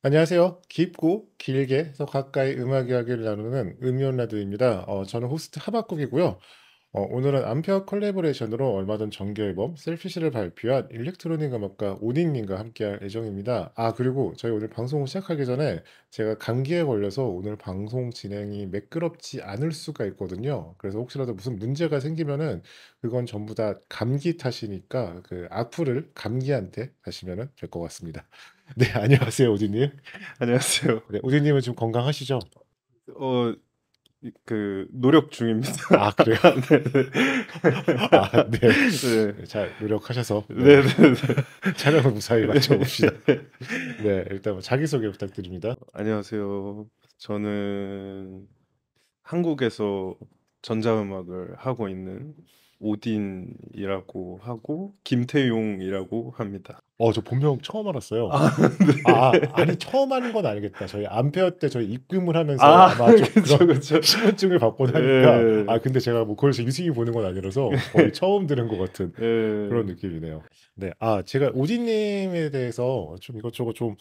안녕하세요. 깊고 길게 더 가까이 음악 이야기를 나누는 음이온 라디오입니다. 저는 호스트 하박국이고요. 오늘은 암페어 콜라보레이션으로 얼마 전 정규 앨범 셀피시를 발표한 일렉트로닉 음악가 오딘님과 함께할 예정입니다. 그리고 저희 오늘 방송 시작하기 전에 제가 감기에 걸려서 오늘 방송 진행이 매끄럽지 않을 수가 있거든요. 그래서 혹시라도 무슨 문제가 생기면은 그건 전부 다 감기 탓이니까 그 악플을 감기한테 하시면은 될 것 같습니다. 네, 안녕하세요, 오딘님. 안녕하세요. 네, 오디님은 지금 건강하시죠? 어, 노력 중입니다. 그래요? 네. 네. 네, 잘 노력하셔서 네. 네네네. 촬영을 무사히 마쳐봅시다. 네, 일단 뭐 자기소개 부탁드립니다. 안녕하세요. 저는 한국에서 전자음악을 하고 있는 오딘이라고 하고 김태용이라고 합니다. 저 본명 처음 알았어요. 아니 네. 처음 하는 건 아니겠다. 저희 암페어 때 저희 입금을 하면서 아, 아마 좀 그쵸, 그런 그쵸. 신분증을 받고 나니까 예, 근데 제가 뭐 그걸 유심히 보는 건 아니라서 거의 처음 들은 것 같은 그런 예. 느낌이네요. 네, 제가 오디님에 대해서 좀 이것저것 좀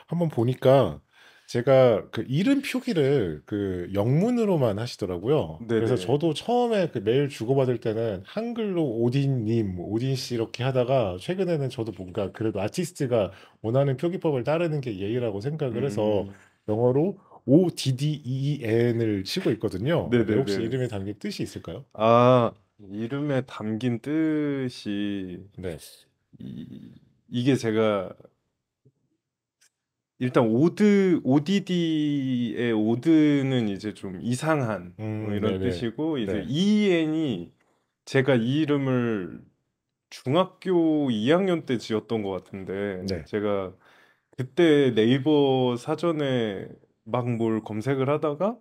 한번 보니까 제가 그 이름 표기를 그 영문으로만 하시더라고요. 그래서 네네. 저도 처음에 그 메일 주고받을 때는 한글로 오딘님, 뭐 오딘 씨 이렇게 하다가 최근에는 저도 뭔가 그래도 아티스트가 원하는 표기법을 따르는 게 예의라고 생각을 해서 음, 영어로 ODDEN을 치고 있거든요. 네, 혹시 네네네. 이름에 담긴 뜻이 있을까요? 이름에 담긴 뜻이 네, 이게 제가 일단 ODD의 오드는 이제 좀 이상한 뭐 이런 네네, 뜻이고 이제 네, EN이 제가 이 이름을 중학교 2학년 때 지었던 것 같은데 네. 제가 그때 네이버 사전에 막 뭘 검색을 하다가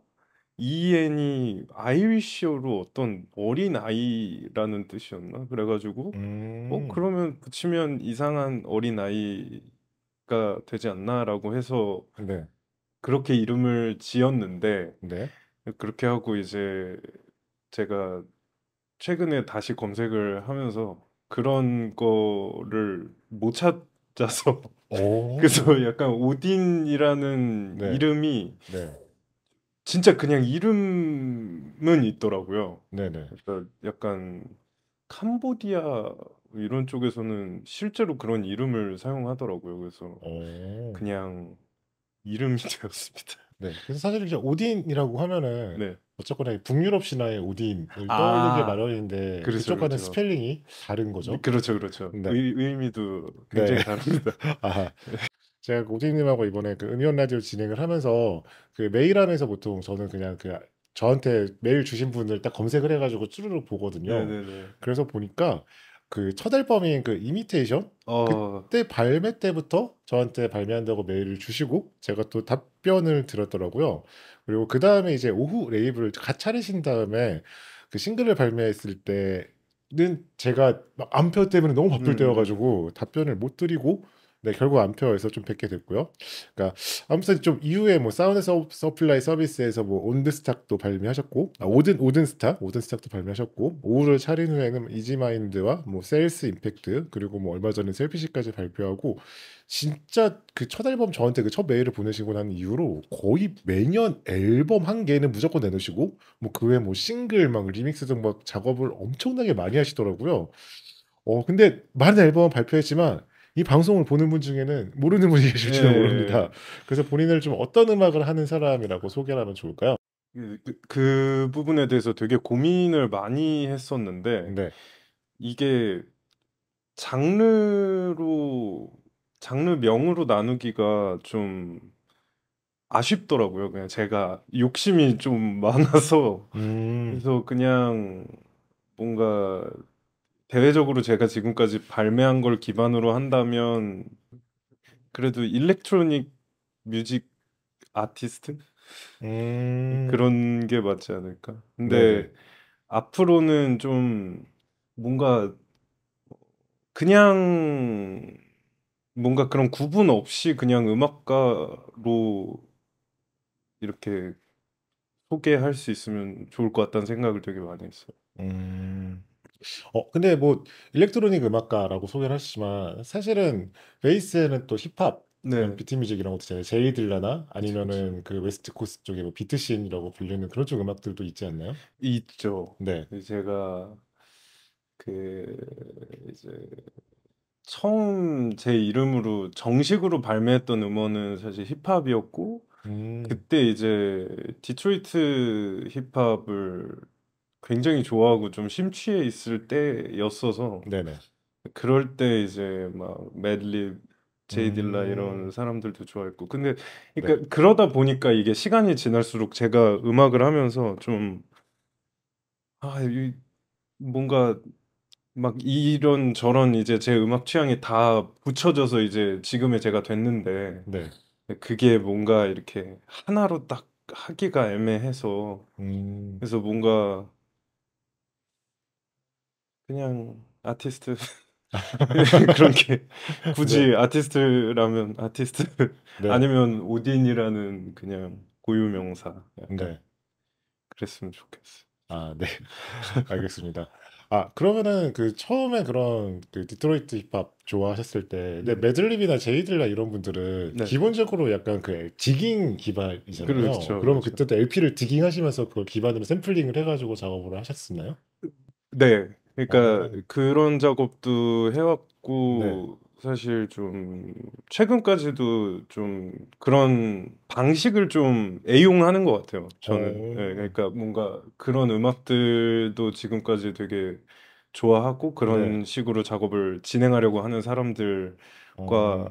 EN이 아이리시어로 어떤 어린 아이라는 뜻이었나? 그래가지고 음, 그러면 붙이면 이상한 어린 아이가 되지 않나라고 해서 네, 그렇게 이름을 지었는데 네. 그렇게 하고 이제 제가 최근에 다시 검색을 하면서 그런 거를 못 찾아서 오, 그래서 약간 오딘이라는 네, 이름이 네, 진짜 그냥 이름은 있더라고요. 네네. 그래서 약간 캄보디아 이런 쪽에서는 실제로 그런 이름을 사용하더라고요. 그래서 오, 그냥 이름이 되었습니다. 네. 그래서 사실 이제 오딘이라고 하면은 네. 어쨌거나 이 북유럽 신화의 오딘을 떠올리기 아, 마련인데 그렇죠, 그쪽과는 그렇죠. 스펠링이 다른 네, 거죠. 그렇죠, 그렇죠. 네, 의미도 네. 굉장히 다릅니다. 아, 제가 오딘님하고 이번에 그 음이온 라디오 진행을 하면서 그 메일함에서 보통 저는 그냥 그 저한테 메일 주신 분을 딱 검색을 해가지고 쭈루룩 보거든요. 네네네. 그래서 보니까 그 첫 앨범인 그 이미테이션 어, 그때 발매 때부터 저한테 발매한다고 메일을 주시고 제가 또 답변을 드렸더라고요. 그리고 그 다음에 이제 오후 레이블을 갓 차리신 다음에 그 싱글을 발매했을 때는 제가 막 암표 때문에 너무 바쁠 네네. 때여가지고 답변을 못 드리고 네, 결국 암페어에서 좀 뵙게 됐고요. 그러니까 아무튼 좀 이후에 뭐 사운드 서플라이 서비스에서 뭐 온드스탁도 발매하셨고, 오든스탁도 발매하셨고, 오후를 차린 후에는 이지마인드와 뭐 세일스 임팩트 그리고 뭐 얼마 전에 셀피시까지 발표하고 진짜 그 첫 앨범 저한테 그 첫 메일을 보내시고 난 이후로 거의 매년 앨범 한 개는 무조건 내놓으시고 뭐 그 외에 뭐 싱글 막 리믹스 등 막 작업을 엄청나게 많이 하시더라고요. 근데 많은 앨범을 발표했지만 이 방송을 보는 분 중에는 모르는 분이 계실지도 모릅니다. 예. 그래서 본인을 좀 어떤 음악을 하는 사람이라고 소개를 하면 좋을까요? 그 부분에 대해서 되게 고민을 많이 했었는데 네. 이게 장르로 장르명으로 나누기가 좀 아쉽더라고요. 그냥 제가 욕심이 좀 많아서 음. 그래서 그냥 뭔가 대외적으로 제가 지금까지 발매한 걸 기반으로 한다면 그래도 일렉트로닉 뮤직 아티스트 음. 그런 게 맞지 않을까? 근데 네네. 앞으로는 좀 뭔가 그냥 뭔가 그런 구분 없이 그냥 음악가로 이렇게 소개할 수 있으면 좋을 것 같다는 생각을 되게 많이 했어요. 음. 근데 뭐 일렉트로닉 음악가라고 소개를 하시지만 사실은 베이스에는 또 힙합 네, 비트뮤직 이런 것도 있잖아요. 제이딜라나 그치, 그치. 아니면은 그 웨스트 코스트 쪽에 뭐 비트씬이라고 불리는 그런 쪽 음악들도 있지 않나요? 있죠. 네. 제가 그 이제 처음 제 이름으로 정식으로 발매했던 음원은 사실 힙합이었고 음, 그때 이제 디트로이트 힙합을 굉장히 좋아하고 좀 심취해 있을 때였어서 네네. 그럴 때 이제 막 매드립, 제이딜라 이런 음, 사람들도 좋아했고 근데 네. 그러니까 그러다 보니까 이게 시간이 지날수록 제가 음악을 하면서 좀 뭔가 막 이런 저런 이제 제 음악 취향이 다 붙여져서 이제 지금의 제가 됐는데 네. 그게 뭔가 이렇게 하나로 딱 하기가 애매해서 음, 그래서 뭔가 그냥 아티스트 그런 게 네. 굳이 아티스트라면 아티스트 네. 아니면 오딘이라는 그냥 고유명사 약간 네. 그랬으면 좋겠어. 아, 네. 알겠습니다. 아, 그러면은 그 처음에 그런 그 디트로이트 힙합 좋아하셨을 때, 근데 네, 매들립이나 제이들라 이런 분들은 네, 기본적으로 약간 그 디깅 기반이잖아요. 그렇죠, 그러면 그렇죠. 그때도 LP를 디깅 하시면서 그걸 기반으로 샘플링을 해가지고 작업을 하셨었나요? 네, 그러니까 어, 그런 작업도 네. 해왔고 사실 좀 최근까지도 좀 그런 방식을 좀 애용하는 것 같아요. 저는 네, 어, 그러니까 뭔가 그런 음악들도 지금까지 되게 좋아하고 네. 그런 식으로 작업을 진행하려고 하는 사람들과 어,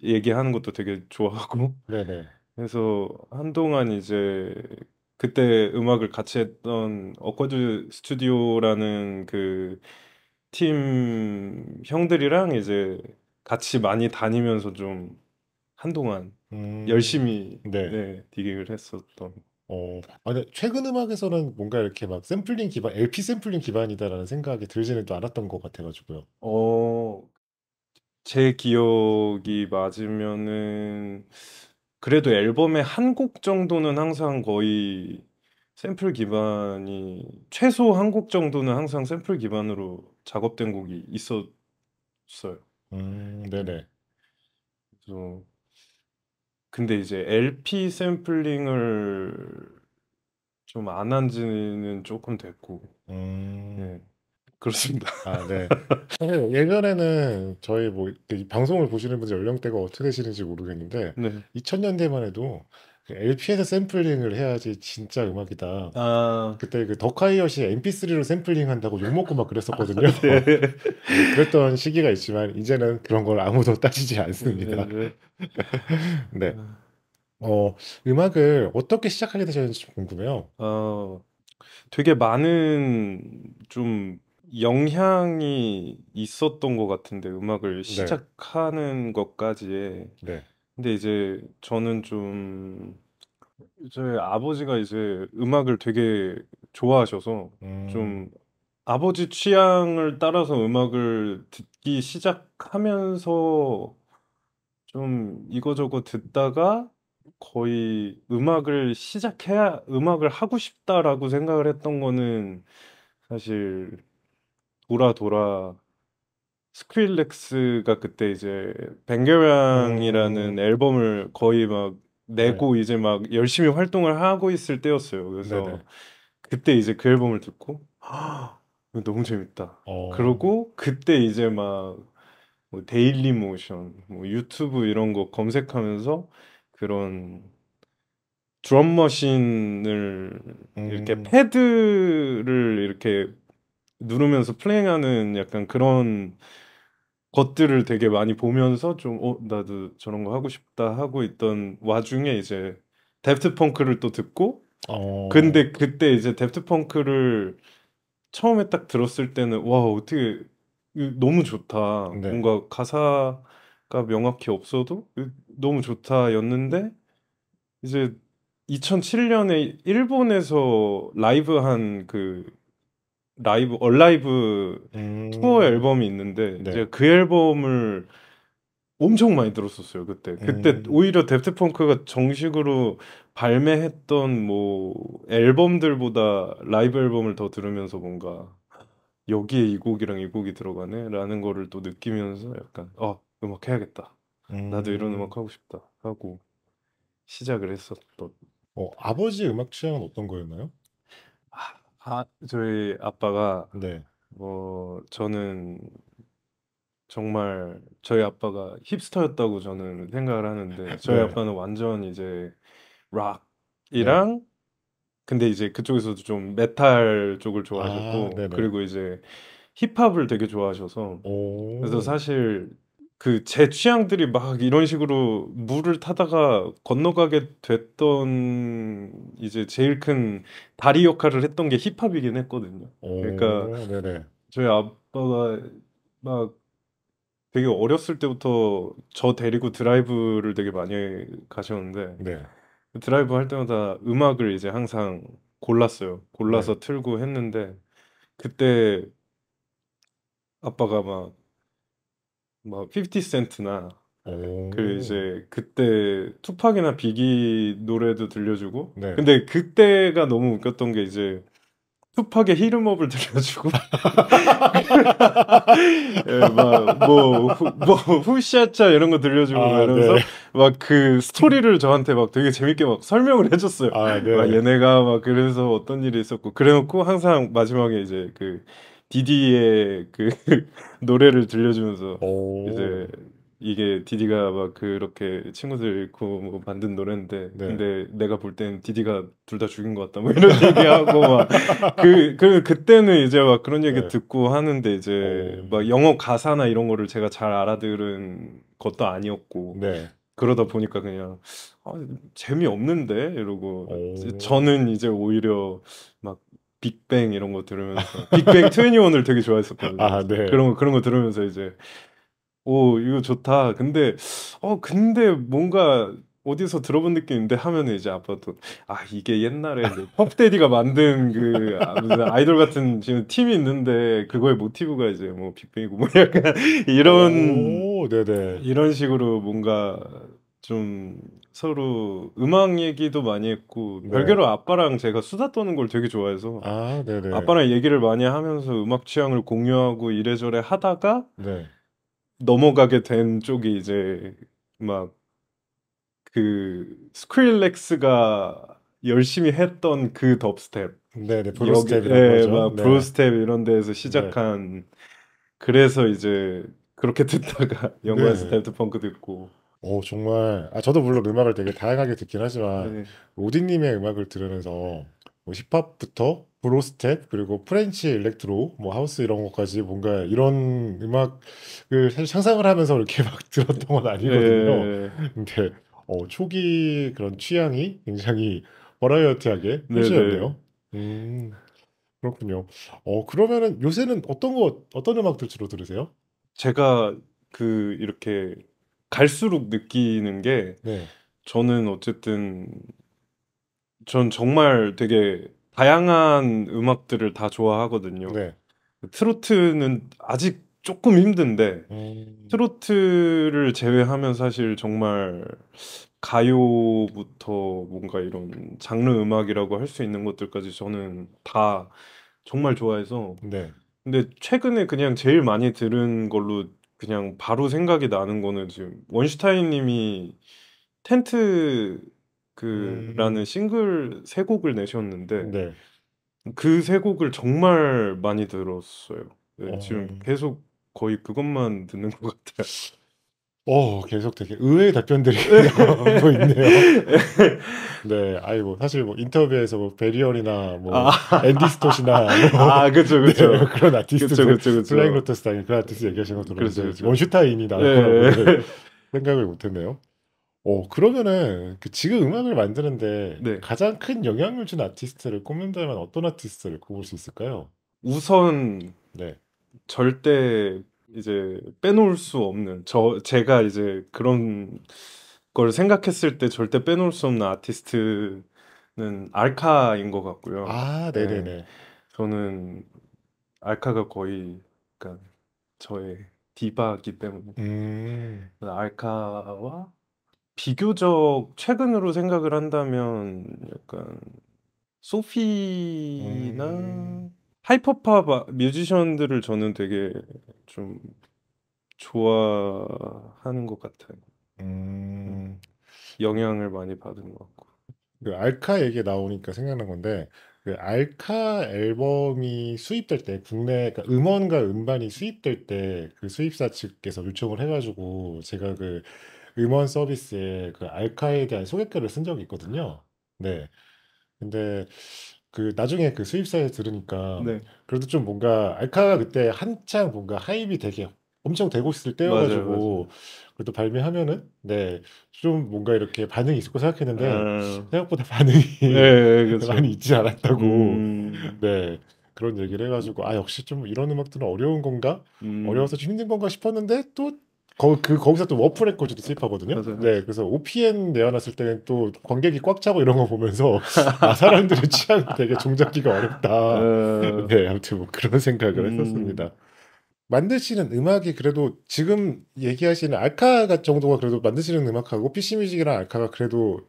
얘기하는 것도 되게 좋아하고 네네. 그래서 한동안 이제 그때 음악을 같이 했던 어코드 스튜디오라는 그 팀 형들이랑 이제 같이 많이 다니면서 좀 한동안 열심히 네. 네, 디깅을 했었던 근데 최근 음악에서는 뭔가 이렇게 막 샘플링 기반, LP 샘플링 기반이다라는 생각이 들지는 또 않았던 것 같아가지고요. 어, 제 기억이 맞으면은 그래도 앨범의 한 곡 정도는 항상 거의 샘플 기반이 최소 한 곡 정도는 항상 샘플 기반으로 작업된 곡이 있었어요. 네. 네네. 그래서 근데 이제 LP 샘플링을 좀 안 한 지는 조금 됐고, 음, 네, 그렇습니다. 아, 네. 사실 예전에는 저희 뭐, 이 방송을 보시는 분들 연령대가 어떻게 되시는지 모르겠는데, 네. 2000년대만 해도 LP에서 샘플링을 해야지 진짜 음악이다. 아, 그때 그 더카이엇이 MP3로 샘플링 한다고 욕먹고 막 그랬었거든요. 네. 네, 그랬던 시기가 있지만, 이제는 그런 걸 아무도 따지지 네, 않습니다. 네. 네. 어, 음악을 어떻게 시작하게 되셨는지 좀 궁금해요. 어, 되게 많은 좀 영향이 있었던 것 같은데, 음악을 네, 시작하는 것까지에. 네. 근데 이제 저는 좀, 저희 아버지가 이제 음악을 되게 좋아하셔서, 음, 좀 아버지 취향을 따라서 음악을 듣기 시작하면서 좀 이거저거 듣다가 거의 음악을 하고 싶다라고 생각을 했던 거는 사실 돌아 돌아 스크릴렉스가 그때 이제 뱅게랑이라는 음, 앨범을 거의 막 네, 내고 이제 막 열심히 활동을 하고 있을 때였어요. 네네. 그래서 그때 이제 그 앨범을 듣고 이거 너무 재밌다. 어, 그러고 그때 이제 막 뭐 데일리 모션, 뭐 유튜브 이런 거 검색하면서 그런 드럼 머신을 이렇게 음, 패드를 이렇게 누르면서 플레잉하는 약간 그런 것들을 되게 많이 보면서 좀 나도 저런 거 하고 싶다 하고 있던 와중에 이제 데프트 펑크를 또 듣고 어, 근데 그때 이제 데프트 펑크를 처음에 딱 들었을 때는 와 어떻게 이거 너무 좋다 네. 뭔가 가사가 명확히 없어도 너무 좋다였는데 이제 2007년에 일본에서 라이브 한 그 라이브 얼라이브 투어 음, 앨범이 있는데 네. 제가 그 앨범을 엄청 많이 들었었어요 그때 그때 음, 오히려 데프트 펑크가 정식으로 발매했던 뭐 앨범들보다 라이브 앨범을 더 들으면서 뭔가 여기에 이 곡이랑 이 곡이 들어가네 라는 거를 또 느끼면서 약간 음악 해야겠다 나도 이런 음. 음악 하고 싶다 하고 시작을 했었던. 아버지 음악 취향은 어떤 거였나요? 저희 아빠가 네. 저는 정말 저희 아빠가 힙스터였다고 저는 생각을 하는데 저희 네. 아빠는 완전 이제 네. 락이랑 근데 이제 그쪽에서도 좀 메탈 쪽을 아, 좋아하셨고 네네. 그리고 이제 힙합을 되게 좋아하셔서 그래서 오. 사실 그 제 취향들이 막 이런 식으로 물을 타다가 건너가게 됐던 이제 제일 큰 다리 역할을 했던 게 힙합이긴 했거든요. 그러니까 오, 네네. 저희 아빠가 막 되게 어렸을 때부터 저 데리고 드라이브를 되게 많이 가셨는데 네. 드라이브 할 때마다 음악을 이제 항상 골랐어요. 네. 골라서 틀고 했는데 그때 아빠가 막 50 센트나 그 오. 이제 그때 투팍이나 비기 노래도 들려주고 네. 근데 그때가 너무 웃겼던 게 이제 투팍의 히름업을 들려주고 예, 뭐 후샤차 이런 거 들려주고 막 아, 네. 이러면서 막 그 스토리를 저한테 막 되게 재밌게 막 설명을 해줬어요. 아, 막 네. 얘네가 막 그래서 어떤 일이 있었고 그래놓고 항상 마지막에 이제 그 디디의 그 노래를 들려주면서 오. 이제 이게 디디가 막 그렇게 친구들 잃고 뭐 만든 노래인데 네. 근데 내가 볼 땐 디디가 둘 다 죽인 것 같다 뭐 이런 얘기하고 막 그때는 이제 막 그런 얘기 네. 듣고 하는데 이제 막 오. 영어 가사나 이런 거를 제가 잘 알아들은 것도 아니었고 네. 그러다 보니까 그냥 아, 재미없는데 이러고 오. 저는 이제 오히려 막 빅뱅 이런 거 들으면서 빅뱅 21을 되게 좋아했었거든요. 아, 네. 그런 거 들으면서 이제 오 이거 좋다. 근데 뭔가 어디서 들어본 느낌인데 하면은 이제 아빠도 이게 옛날에 그 pop데디가 만든 무슨 아이돌 같은 지금 팀이 있는데 그거의 모티브가 이제 뭐 빅뱅이고 뭐 약간 이런 오, 네네. 이런 식으로 뭔가 좀 서로 음악 얘기도 많이 했고 네. 별개로 아빠랑 제가 수다 떠는 걸 되게 좋아해서 아, 네네. 아빠랑 얘기를 많이 하면서 음악 취향을 공유하고 이래저래 하다가 네. 넘어가게 된 쪽이 이제 막 그 스크릴렉스가 열심히 했던 그 덥스텝 네네. 여기 브루스텝이라고 하죠. 막 네. 브루스텝 이런 데에서 네. 시작한 그래서 이제 그렇게 듣다가 영화에서 네. 데프트 펑크 듣고 정말, 저도 물론 음악을 되게 다양하게 듣긴 하지만, 네. 오디님의 음악을 들으면서, 뭐 힙합부터 브로스텝, 그리고 프렌치 일렉트로, 뭐 하우스 이런 것까지 뭔가 이런 음악을 사실 상상을 하면서 이렇게 막 들었던 건 아니거든요. 예, 근데, 초기 그런 취향이 굉장히 버라이어티하게 네네. 펼쳐졌네요. 음, 그렇군요. 그러면은 요새는 어떤 음악들 주로 들으세요? 제가 이렇게 갈수록 느끼는 게 네, 저는 어쨌든 전 정말 되게 다양한 음악들을 다 좋아하거든요. 네. 트로트는 아직 조금 힘든데 음, 트로트를 제외하면 사실 정말 가요부터 뭔가 이런 장르 음악이라고 할 수 있는 것들까지 저는 다 정말 좋아해서 네. 근데 최근에 그냥 제일 많이 들은 걸로 그냥 바로 생각이 나는 거는 지금 원슈타인 님이 텐트 라는 음, 싱글 세 곡을 내셨는데 네. 그 세 곡을 정말 많이 들었어요. 네, 어, 지금 계속 거의 그것만 듣는 것 같아요. 계속 되게 의외의 답변들이 나오고 있네요. 네, 뭐, 사실 뭐, 인터뷰에서 뭐, 베리얼이나 아, 뭐, 앤디 스톳이나 뭐, 그쵸, 네, 그쵸. 그런 그쵸, 아티스트들, 그쵸, 플라잉 그쵸. 로터스 당연 그런 아티스트 얘기하시는 거 그렇죠, 들었는데, 그렇죠. 원슈타인이 나올 거라고는 예, 생각을 못 했네요. 그러면은, 지금 음악을 만드는데 네. 가장 큰 영향을 준 아티스트를 꼽는다면 어떤 아티스트를 꼽을 수 있을까요? 우선 네, 절대 이제 빼놓을 수 없는 제가 이제 그런 걸 생각했을 때 절대 빼놓을 수 없는 아티스트는 알카인 것 같고요. 네, 네네네. 저는 알카가 거의 약간 저의 디바기 때문에 음, 알카와 비교적 최근으로 생각을 한다면 약간 소피나 음, 하이퍼팝 뮤지션들을 저는 되게 좀 좋아하는 것 같아요. 음. 영향을 많이 받은 것 같고. 그 알카 얘기 나오니까 생각난 건데 그 알카 앨범이 수입될 때 국내 그러니까 음원과 음반이 수입될 때 그 수입사 측에서 요청을 해가지고 제가 그 음원 서비스에 그 알카에 대한 소개글을 쓴 적이 있거든요. 네. 근데 그 나중에 그 수입사에서 들으니까 네, 그래도 좀 뭔가 알카가 그때 한창 뭔가 하입이 되게 엄청 되고 있을 맞아요, 때여가지고 맞아요. 그래도 발매하면은 네 좀 뭔가 이렇게 반응이 있을 거 생각했는데 아, 생각보다 예, 반응이 예, 많이 그렇죠. 있지 않았다고 음, 네 그런 얘기를 해가지고 아 역시 좀 이런 음악들은 어려운 건가 어려워서 음, 좀 힘든 건가 싶었는데 또 거기서 또 워프 레코즈도 수입하거든요. 맞아요, 맞아요. 네, 그래서 OPN 내어놨을 때는 또 관객이 꽉 차고 이런 거 보면서 아 사람들의 취향이 되게 종잡기가 어렵다. 어, 네, 아무튼 뭐 그런 생각을 음, 했었습니다. 만드시는 음악이 그래도 지금 얘기하시는 알카가 정도가 그래도 만드시는 음악하고 PC 뮤직이랑 알카가 그래도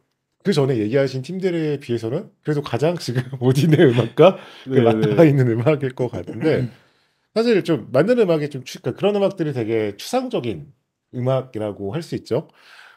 그 전에 얘기하신 팀들에 비해서는 그래도 가장 지금 오딘의 음악과 그 네, 맞닿아 네. 있는 음악일 것 같은데 사실 좀 만드는 음악이 좀 그러니까 그런 음악들이 되게 추상적인 음악이라고 할 수 있죠.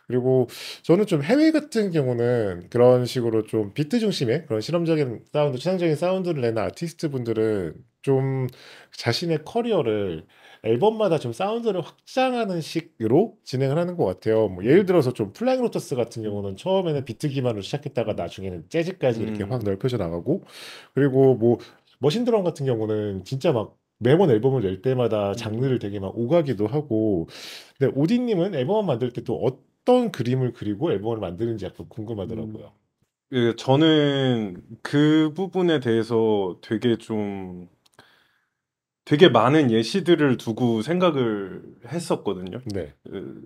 그리고 저는 좀 해외 같은 경우는 그런 식으로 좀 비트 중심의 그런 실험적인 사운드, 추상적인 사운드를 내는 아티스트 분들은 좀 자신의 커리어를 앨범마다 좀 사운드를 확장하는 식으로 진행을 하는 것 같아요. 뭐 예를 음, 들어서 좀 플라잉 로터스 같은 음, 경우는 처음에는 비트 기반으로 시작했다가 음, 나중에는 재즈까지 이렇게 확 음, 넓혀져 나가고 그리고 뭐 머신드럼 같은 경우는 진짜 막 매번 앨범을 낼 때마다 음. 장르를 되게 막 오가기도 하고 근데 오디님은 앨범을 만들 때 또 어떤 그림을 그리고 앨범을 만드는지 약간 음. 궁금하더라고요. 그 저는 그 부분에 대해서 되게 많은 예시들을 두고 생각을 했었거든요. 네. 그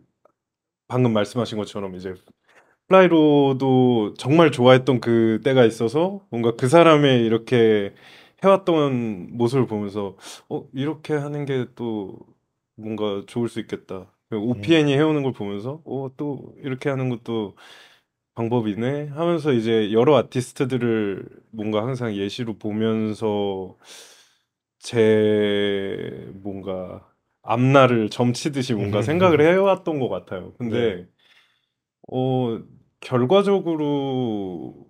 방금 말씀하신 것처럼 이제 플라이로도 정말 좋아했던 그 때가 있어서 뭔가 그 사람의 이렇게 해왔던 모습을 보면서 이렇게 하는 게 또 뭔가 좋을 수 있겠다. 음, OPN이 해오는 걸 보면서 또 이렇게 하는 것도 방법이네 하면서 이제 여러 아티스트들을 뭔가 항상 예시로 보면서 제 뭔가 앞날을 점치듯이 뭔가 생각을 해왔던 것 같아요. 네. 근데 어 결과적으로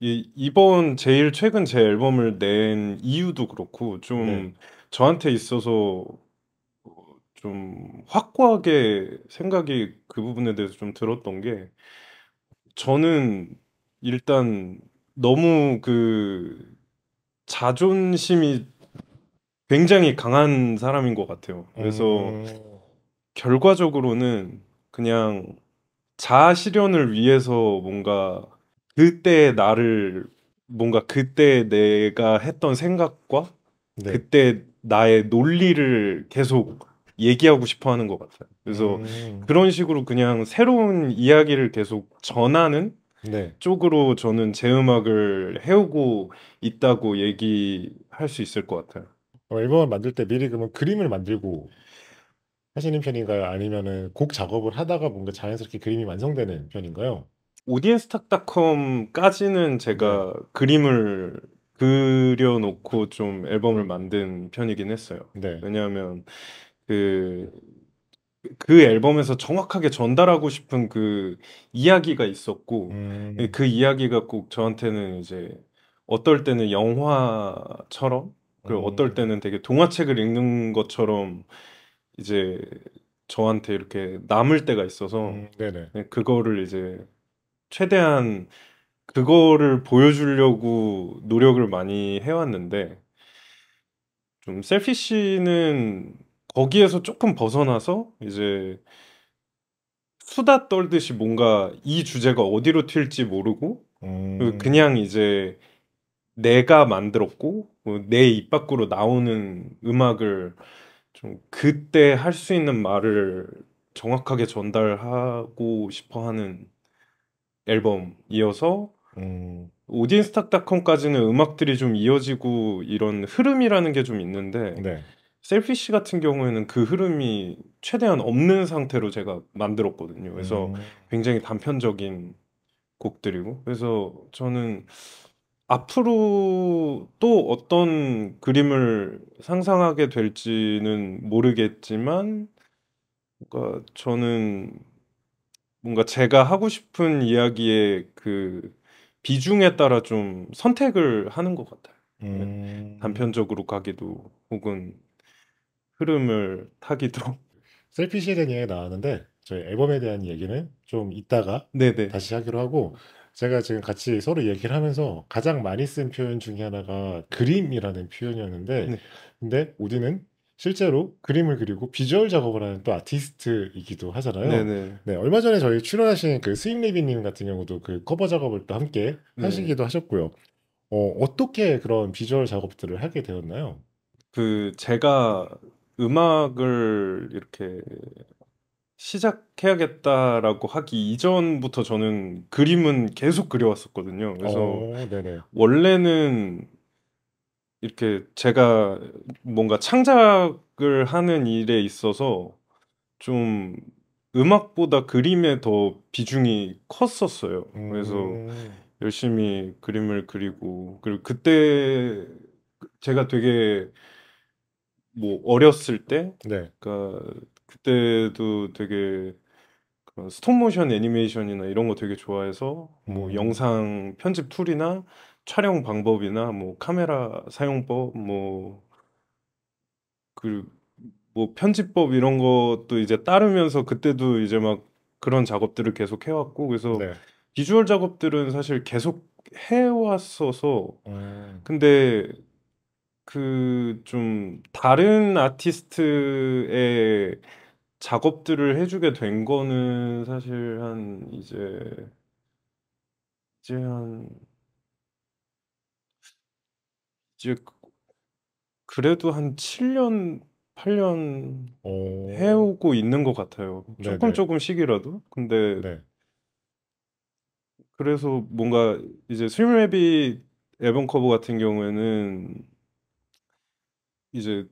이번 제일 최근 제 앨범을 낸 이유도 그렇고 네. 좀 저한테 있어서 좀 확고하게 생각이 그 부분에 대해서 좀 들었던 게 저는 일단 너무 그 자존심이 굉장히 강한 사람인 것 같아요. 그래서 음, 결과적으로는 그냥 자아 실현을 위해서 뭔가 그때 나를 뭔가 그때 내가 했던 생각과 네. 그때 나의 논리를 계속 얘기하고 싶어 하는 것 같아요. 그래서 음, 그런 식으로 그냥 새로운 이야기를 계속 전하는 네. 쪽으로 저는 제 음악을 해오고 있다고 얘기할 수 있을 것 같아요. 앨범을 만들 때 미리 그러면 그림을 만들고 하시는 편인가요? 아니면은 곡 작업을 하다가 뭔가 자연스럽게 그림이 완성되는 편인가요? audience탁컴까지는 네. 제가 그림을 그려놓고 좀 앨범을 만든 편이긴 했어요. 네. 왜냐하면 그, 그 앨범에서 정확하게 전달하고 싶은 그 이야기가 있었고, 음, 그 이야기가 꼭 저한테는 이제 어떨 때는 영화처럼, 그리고 어떨 음, 때는 되게 동화책을 읽는 것처럼 이제 저한테 이렇게 남을 때가 있어서 네네. 그거를 이제 최대한 그거를 보여주려고 노력을 많이 해왔는데 좀 셀피쉬는 거기에서 조금 벗어나서 이제 수다 떨듯이 뭔가 이 주제가 어디로 튈지 모르고 음, 그냥 이제 내가 만들었고 내 입 밖으로 나오는 음악을 좀 그때 할 수 있는 말을 정확하게 전달하고 싶어 하는 앨범이어서 음, 오디엔스탁닷컴까지는 음악들이 좀 이어지고 이런 흐름이라는 게 좀 있는데 네. 셀피쉬 같은 경우에는 그 흐름이 최대한 없는 상태로 제가 만들었거든요. 그래서 음, 굉장히 단편적인 곡들이고 그래서 저는 앞으로 또 어떤 그림을 상상하게 될지는 모르겠지만, 그러니까 저는 뭔가 제가 하고 싶은 이야기의 그 비중에 따라 좀 선택을 하는 것 같아요. 네. 음. 단편적으로 가기도 혹은 흐름을 타기도. 셀피시에 대한 얘기가 나왔는데 저희 앨범에 대한 얘기는 좀 이따가 네네. 다시 하기로 하고 제가 지금 같이 서로 얘기를 하면서 가장 많이 쓴 표현 중에 하나가 그림이라는 표현이었는데 네. 근데 우디는 실제로 그림을 그리고 비주얼 작업을 하는 또 아티스트이기도 하잖아요. 네네. 네, 얼마 전에 저희 출연하신 그 스윙레비님 같은 경우도 그 커버 작업을 또 함께 네. 하시기도 하셨고요. 어떻게 그런 비주얼 작업들을 하게 되었나요? 그 제가 음악을 이렇게 시작해야겠다라고 하기 이전부터 저는 그림은 계속 그려왔었거든요. 그래서 네네. 원래는 이렇게 제가 뭔가 창작을 하는 일에 있어서 좀 음악보다 그림에 더 비중이 컸었어요. 그래서 음, 열심히 그림을 그리고 그리고 그때 제가 되게 뭐 어렸을 때 네. 그러니까 그때도 되게 그런 스톱모션 애니메이션이나 이런 거 되게 좋아해서 뭐 음, 영상 편집 툴이나 촬영 방법이나 뭐 카메라 사용법 그 뭐 편집법 이런 것도 이제 따르면서 그때도 이제 막 그런 작업들을 계속 해왔고 그래서 네. 비주얼 작업들은 사실 계속 해왔어서 음, 근데 그 좀 다른 아티스트의 작업들을 해주게 된 거는 사실 한 이제 한 이제 그래도 한 7년, 8년 오, 해오고 있는 것 같아요. 조금 네네. 조금씩이라도. 근데 네. 그래서 뭔가 이제 스윙래빗 앨범 커버 같은 경우에는 이제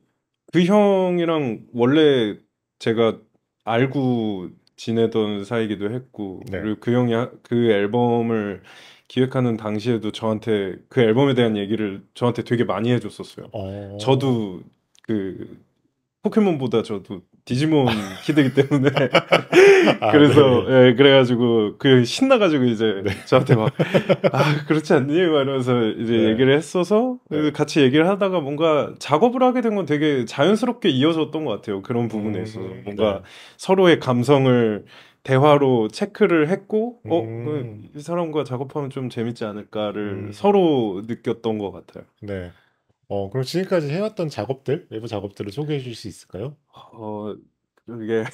그 형이랑 원래 제가 알고 지내던 사이기도 했고 네. 그리고 그 형이 그 앨범을 기획하는 당시에도 저한테 그 앨범에 대한 얘기를 저한테 되게 많이 해줬었어요. 어, 저도 그 포켓몬보다 저도 디지몬 키드기 때문에 아, 그래서 네네. 예 그래가지고 그 신나가지고 이제 네. 저한테 막 아 그렇지 않니? 막 이러면서 이제 네. 얘기를 했어서 그래서 네. 같이 얘기를 하다가 뭔가 작업을 하게 된 건 되게 자연스럽게 이어졌던 것 같아요. 그런 부분에 있어서 뭔가 네. 서로의 감성을 대화로 체크를 했고 음, 이 사람과 작업하면 좀 재밌지 않을까를 음, 서로 느꼈던 것 같아요. 네. 그럼 지금까지 해왔던 작업들, 외부 작업들을 소개해 줄 수 있을까요? 어 이게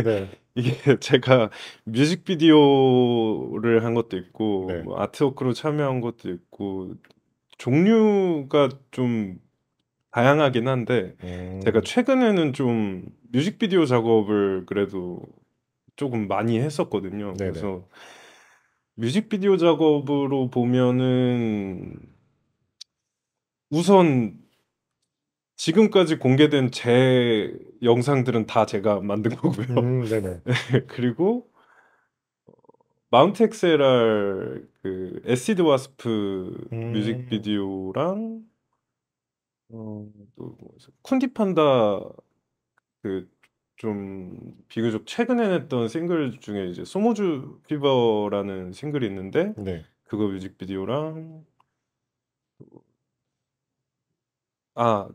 네. 이게 제가 뮤직비디오를 한 것도 있고 네. 뭐 아트워크로 참여한 것도 있고 종류가 좀 다양하긴 한데 제가 음, 최근에는 좀 뮤직비디오 작업을 그래도 조금 많이 했었거든요. 네네. 그래서 뮤직비디오 작업으로 보면은 우선 지금까지 공개된 제 영상들은 다 제가 만든 거고요. 네네. 그리고 마운트 엑셀알 그 애시드 와스프 음, 뮤직비디오랑 또 쿤디 판다 그 좀 비교적 최근에 냈던 싱글 중에 이제 소모주 피버라는 싱글이 있는데 네. 그거 뮤직비디오랑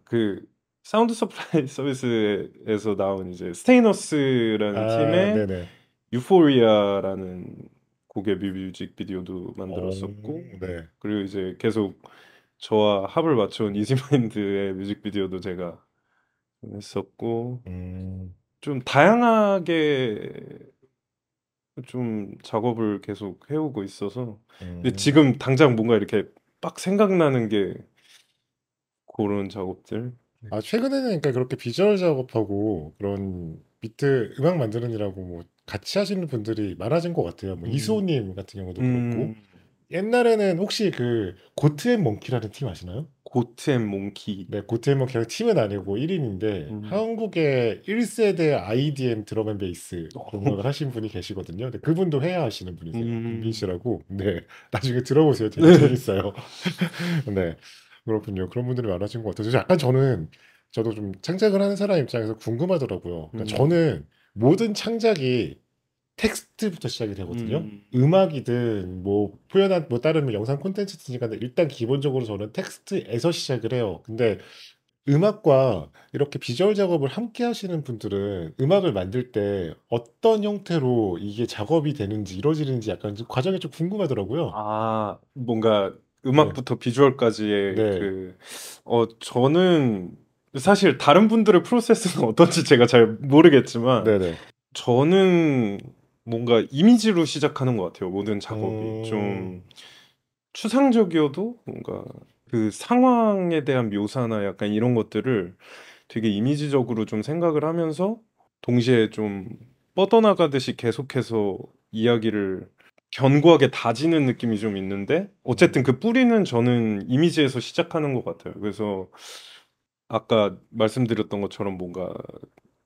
그 사운드 서플라이 서비스에서 나온 이제 스테이너스라는 아, 팀의 네네. 유포리아라는 곡의 뮤직비디오도 만들었었고 네. 그리고 이제 계속 저와 합을 맞춰온 이지마인드의 뮤직비디오도 제가 했었고 음, 좀 다양하게 좀 작업을 계속 해오고 있어서 근데 음. 지금 당장 뭔가 이렇게 빡 생각나는 게 그런 작업들. 최근에는 그러니까 그렇게 비주얼 작업하고 그런 비트 음악 만드는 일하고 뭐 같이 하시는 분들이 많아진 것 같아요. 뭐 음, 이수호님 같은 경우도 그렇고 음, 옛날에는 혹시 그 고트 앤 몽키라는 팀 아시나요? 고트 앤 몽키. 네, 고트 앤 몽키랑 팀은 아니고 1인인데 음, 한국의 1세대 IDM 드럼 앤 베이스 음악을 하신 분이 계시거든요. 근데 그분도 해야 하시는 분이세요. 김빈 음, 씨라고. 네, 나중에 들어보세요. 되게 네, 재밌어요. 네, 그렇군요. 그런 분들이 많아진 것 같아요. 그래서 약간 저도 좀 창작을 하는 사람 입장에서 궁금하더라고요. 그러니까 음, 저는 모든 창작이 텍스트부터 시작이 되거든요. 음. 음악이든 뭐 표현한 뭐 다른 뭐 영상 콘텐츠든지 간에 일단 기본적으로 저는 텍스트에서 시작을 해요. 근데 음악과 이렇게 비주얼 작업을 함께 하시는 분들은 음악을 만들 때 어떤 형태로 이게 작업이 되는지 이루어지는지 약간 좀 과정이 좀 궁금하더라고요. 아, 뭔가 네. 음악부터 비주얼까지의 네. 저는 사실 다른 분들의 프로세스는 어떤지 제가 잘 모르겠지만, 네네. 저는 뭔가 이미지로 시작하는 것 같아요. 모든 작업이. 음, 좀 추상적이어도 뭔가 그 상황에 대한 묘사나 약간 이런 것들을 되게 이미지적으로 좀 생각을 하면서 동시에 좀 뻗어나가듯이 계속해서 이야기를 견고하게 다지는 느낌이 좀 있는데 어쨌든 그 뿌리는 저는 이미지에서 시작하는 것 같아요. 그래서 아까 말씀드렸던 것처럼 뭔가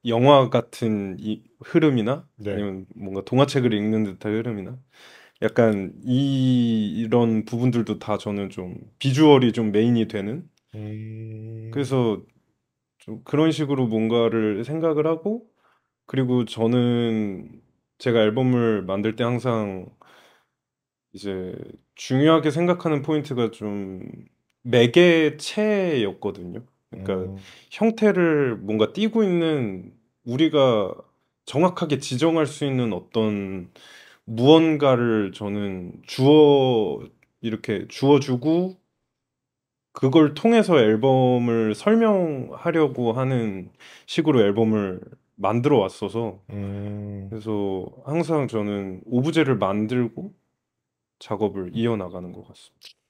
영화 같은 이 흐름이나 네. 아니면 뭔가 동화책을 읽는 듯한 흐름이나 약간 이런 부분들도 다 저는 좀 비주얼이 좀 메인이 되는 음, 그래서 좀 그런 식으로 뭔가를 생각을 하고 그리고 저는 제가 앨범을 만들 때 항상 이제 중요하게 생각하는 포인트가 좀 매개체였거든요. 그러니까 음, 형태를 뭔가 띠고 있는 우리가 정확하게 지정할 수 있는 어떤 무언가를 저는 이렇게 주어주고 그걸 통해서 앨범을 설명하려고 하는 식으로 앨범을 만들어 왔어서 음. 그래서 항상 저는 오브제를 만들고 작업을 이어나가는 것 같습니다.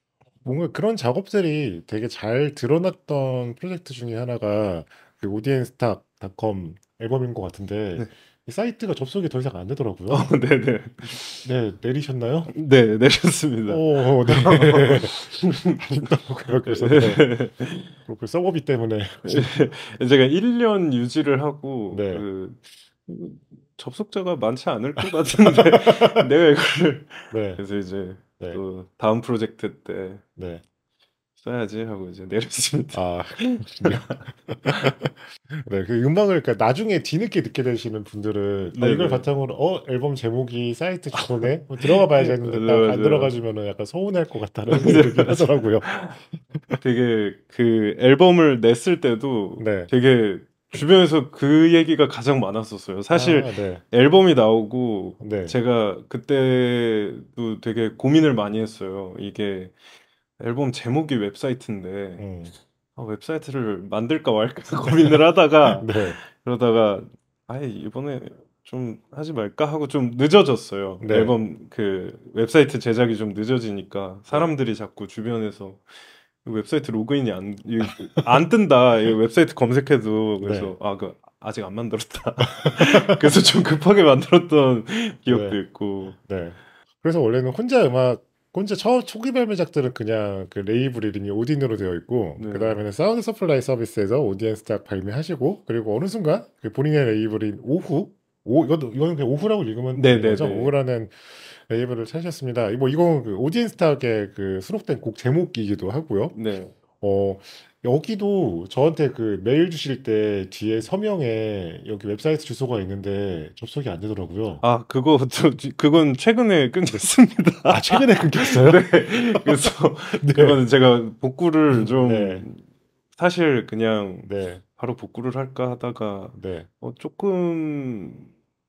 뭔가 그런 작업들이 되게 잘 드러났던 프로젝트 중에 하나가 그 audience탁.com 앨범인 것 같은데 네. 이 사이트가 접속이 더 이상 안 되더라고요. 네네. 네, 내리셨나요? 네, 내렸습니다. 네. 아직도 그래서 네. 그 서버비 때문에 지금 제가 1년 유지를 하고 네. 접속자가 많지 않을 것 같은데 내가 이거를 네. 그래서 이제 네. 또 다음 프로젝트 때 네. 써야지 하고 이제 내렸습니다. 아, 그렇군요. 네, 그 음악을 그러니까 나중에 뒤늦게 듣게 되시는 분들은 이걸 네네. 바탕으로 앨범 제목이 사이트 주소네 뭐 들어가 봐야지 했는데 딱 맞아요, 안 맞아요. 들어가주면은 약간 서운할 것 같다는 생각이 맞아요, 들긴 맞아요. 하더라고요. 되게 그 앨범을 냈을 때도 네. 되게 주변에서 그 얘기가 가장 많았었어요. 사실 아, 네. 앨범이 나오고 네. 제가 그때도 되게 고민을 많이 했어요. 이게 앨범 제목이 웹사이트인데 음. 웹사이트를 만들까 말까 고민을 하다가 네. 그러다가 아예 이번에 좀 하지 말까 하고 좀 늦어졌어요. 네. 앨범 그 웹사이트 제작이 좀 늦어지니까 네. 사람들이 자꾸 주변에서 웹사이트 로그인이 안 뜬다. 이 웹사이트 검색해도 네. 그래서 아직 안 만들었다. 그래서 좀 급하게 만들었던 기억도 네. 있고. 네. 그래서 원래는 혼자 초기 발매작들은 그냥 그 레이블 이름이 오딘으로 되어 있고, 그 네. 다음에는 사운드 서플라이 서비스에서 오디언스 딱 발매하시고, 그리고 어느 순간 그 본인의 레이블인 이거는 그냥 오후라고 읽으면 되는 거죠? 네네네. 오후라는 레이블을 찾으셨습니다. 이건 그 오디언스 탁의 그 수록된 곡 제목이기도 하고요. 네. 어, 여기도 저한테 그 메일 주실 때 뒤에 서명에 여기 웹사이트 주소가 있는데 접속이 안 되더라고요. 그건 최근에 네. 끊겼습니다. 아, 최근에 끊겼어요? 네. 그래서 네. 그거는 제가 복구를 좀 네. 사실 그냥 네. 바로 복구를 할까 하다가 네. 조금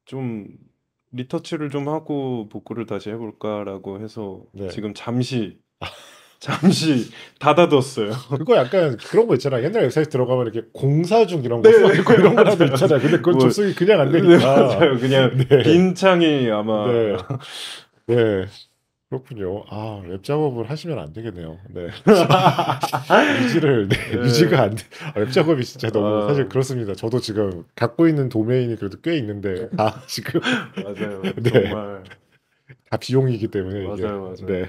좀 리터치를 좀 하고 복구를 다시 해볼까라고 해서 네. 지금 잠시 닫아뒀어요. 그거 약간 그런 거 있잖아. 옛날 웹사이트 들어가면 이렇게 공사 중 이런 거 네, 써 네, 있고 이런 거라도 맞아요. 있잖아요. 근데 그건 뭐, 접속이 그냥 안 네, 되니까. 맞아요. 그냥 네. 빈 창이 아마 네. 네. 그렇군요. 아, 웹 작업을 하시면 안 되겠네요. 네. 네, 유지가 네. 안 돼. 웹 작업이 진짜 너무 사실 아, 그렇습니다. 저도 지금 갖고 있는 도메인이 그래도 꽤 있는데 지금 맞아요. 네, 정말 다 비용이기 때문에 이게 맞아요, 네. 맞아요.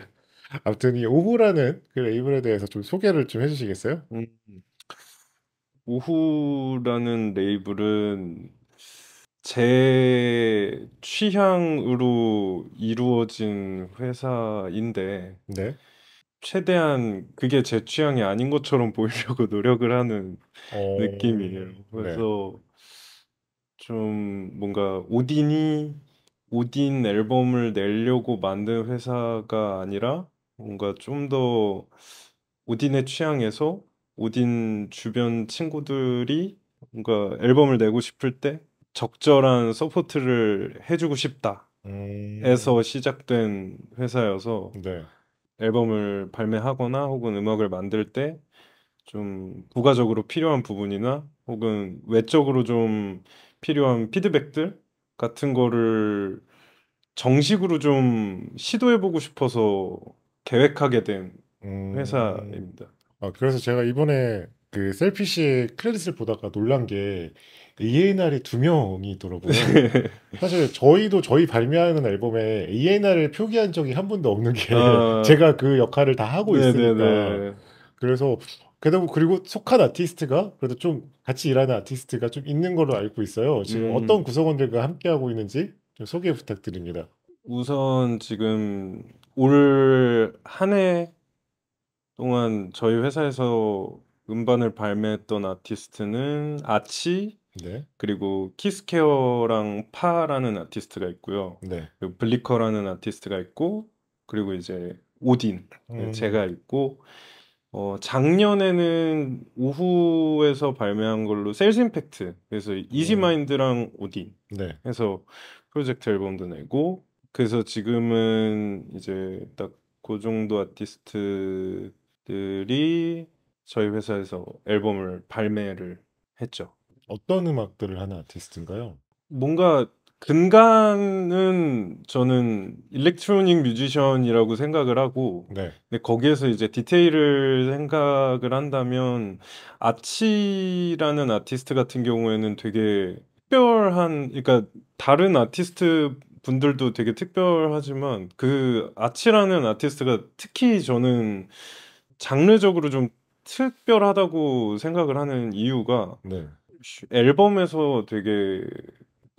아무튼 이 오후라는 그 레이블에 대해서 좀 소개를 좀 해주시겠어요? 음, 오후라는 레이블은 제 취향으로 이루어진 회사인데 네. 최대한 그게 제 취향이 아닌 것처럼 보이려고 노력을 하는 느낌이에요. 네. 그래서 좀 뭔가 오디니 오딘 앨범을 내려고 만든 회사가 아니라 뭔가 좀 더 오딘의 취향에서 오딘 주변 친구들이 뭔가 앨범을 내고 싶을 때 적절한 서포트를 해주고 싶다 음, 에서 시작된 회사여서 네. 앨범을 발매하거나 혹은 음악을 만들 때 좀 부가적으로 필요한 부분이나 혹은 외적으로 좀 필요한 피드백들 같은 거를 정식으로 좀 시도해보고 싶어서 계획하게 된 음, 회사입니다. 그래서 제가 이번에 그 셀피쉬의 크레딧을 보다가 놀란 게 A&R이 두 명이더라고요. 사실 저희도 저희 발매하는 앨범에 A&R을 표기한 적이 한 번도 없는 게 아, 제가 그 역할을 다 하고 있으니까. 네네네. 그래서 게다가 그리고 속한 아티스트가 그래도 좀 같이 일하는 아티스트가 좀 있는 걸로 알고 있어요. 지금 어떤 음, 구성원들과 함께 하고 있는지 좀 소개 부탁드립니다. 우선 지금 올 한 해 동안 저희 회사에서 음반을 발매했던 아티스트는 아치, 네, 그리고 키스케어랑 파라는 아티스트가 있고요. 네, 그리고 블리커라는 아티스트가 있고, 그리고 이제 오딘, 음, 제가 있고, 작년에는 오후에서 발매한 걸로 셀스 임팩트, 그래서 음, 이지마인드랑 오딘 네. 해서 프로젝트 앨범도 내고, 그래서 지금은 이제 딱 그 정도 아티스트들이 저희 회사에서 앨범을 발매를 했죠. 어떤 음악들을 하는 아티스트인가요? 뭔가 근간은 저는 일렉트로닉 뮤지션이라고 생각을 하고, 네, 근데 거기에서 이제 디테일을 생각을 한다면 아치라는 아티스트 같은 경우에는 되게 특별한, 그러니까 다른 아티스트 분들도 되게 특별하지만 그 아치라는 아티스트가 특히 저는 장르적으로 좀 특별하다고 생각을 하는 이유가 네, 앨범에서 되게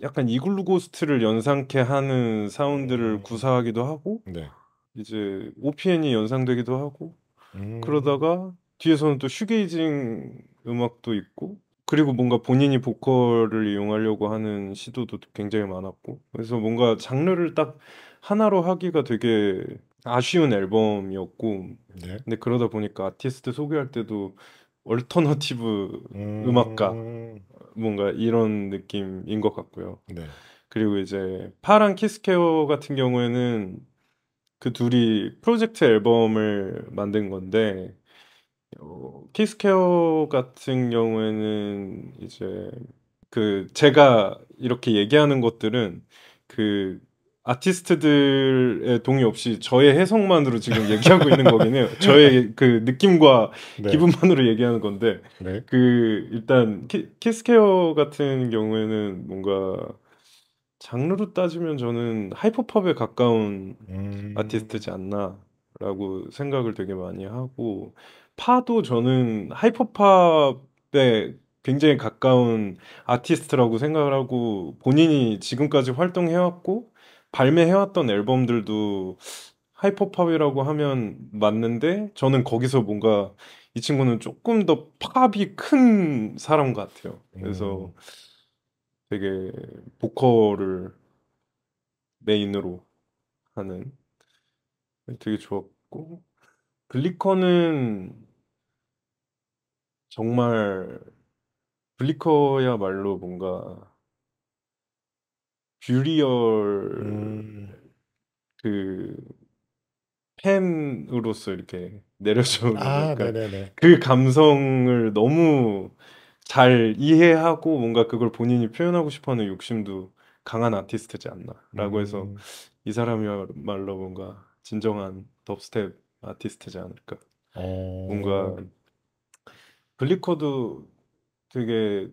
약간 이글루 고스트를 연상케 하는 사운드를 음, 구사하기도 하고 네, 이제 OPN이 연상되기도 하고 음, 그러다가 뒤에서는 또 슈게이징 음악도 있고 그리고 뭔가 본인이 보컬을 이용하려고 하는 시도도 굉장히 많았고 그래서 뭔가 장르를 딱 하나로 하기가 되게 아쉬운 앨범이었고 네, 근데 그러다 보니까 아티스트 소개할 때도 얼터너티브 음악가 음, 뭔가 이런 느낌인 것 같고요. 네, 그리고 이제 파랑 키스케어 같은 경우에는 그 둘이 프로젝트 앨범을 만든 건데 키스케어 같은 경우에는 이제 그 제가 이렇게 얘기하는 것들은 그 아티스트들의 동의 없이 저의 해석만으로 지금 얘기하고 있는 거긴 해요. 저의 그 느낌과 네, 기분만으로 얘기하는 건데 네, 그 일단 키스케어 같은 경우에는 뭔가 장르로 따지면 저는 하이퍼팝에 가까운 음, 아티스트지 않나라고 생각을 되게 많이 하고 파도 저는 하이퍼팝에 굉장히 가까운 아티스트라고 생각을 하고 본인이 지금까지 활동해왔고 발매해왔던 앨범들도 하이퍼팝이라고 하면 맞는데 저는 거기서 뭔가 이 친구는 조금 더 팝이 큰 사람 같아요. 그래서 음, 되게 보컬을 메인으로 하는 되게 좋았고 블리커는 정말 블리커야말로 뭔가 뷰리얼 음, 그 팬으로서 이렇게 내려주는 약간 네네네, 그 감성을 너무 잘 이해하고 뭔가 그걸 본인이 표현하고 싶어하는 욕심도 강한 아티스트지 않나라고 해서 음, 이 사람이야말로 뭔가 진정한 덥스텝 아티스트지 않을까. 뭔가 어, 블리커도 되게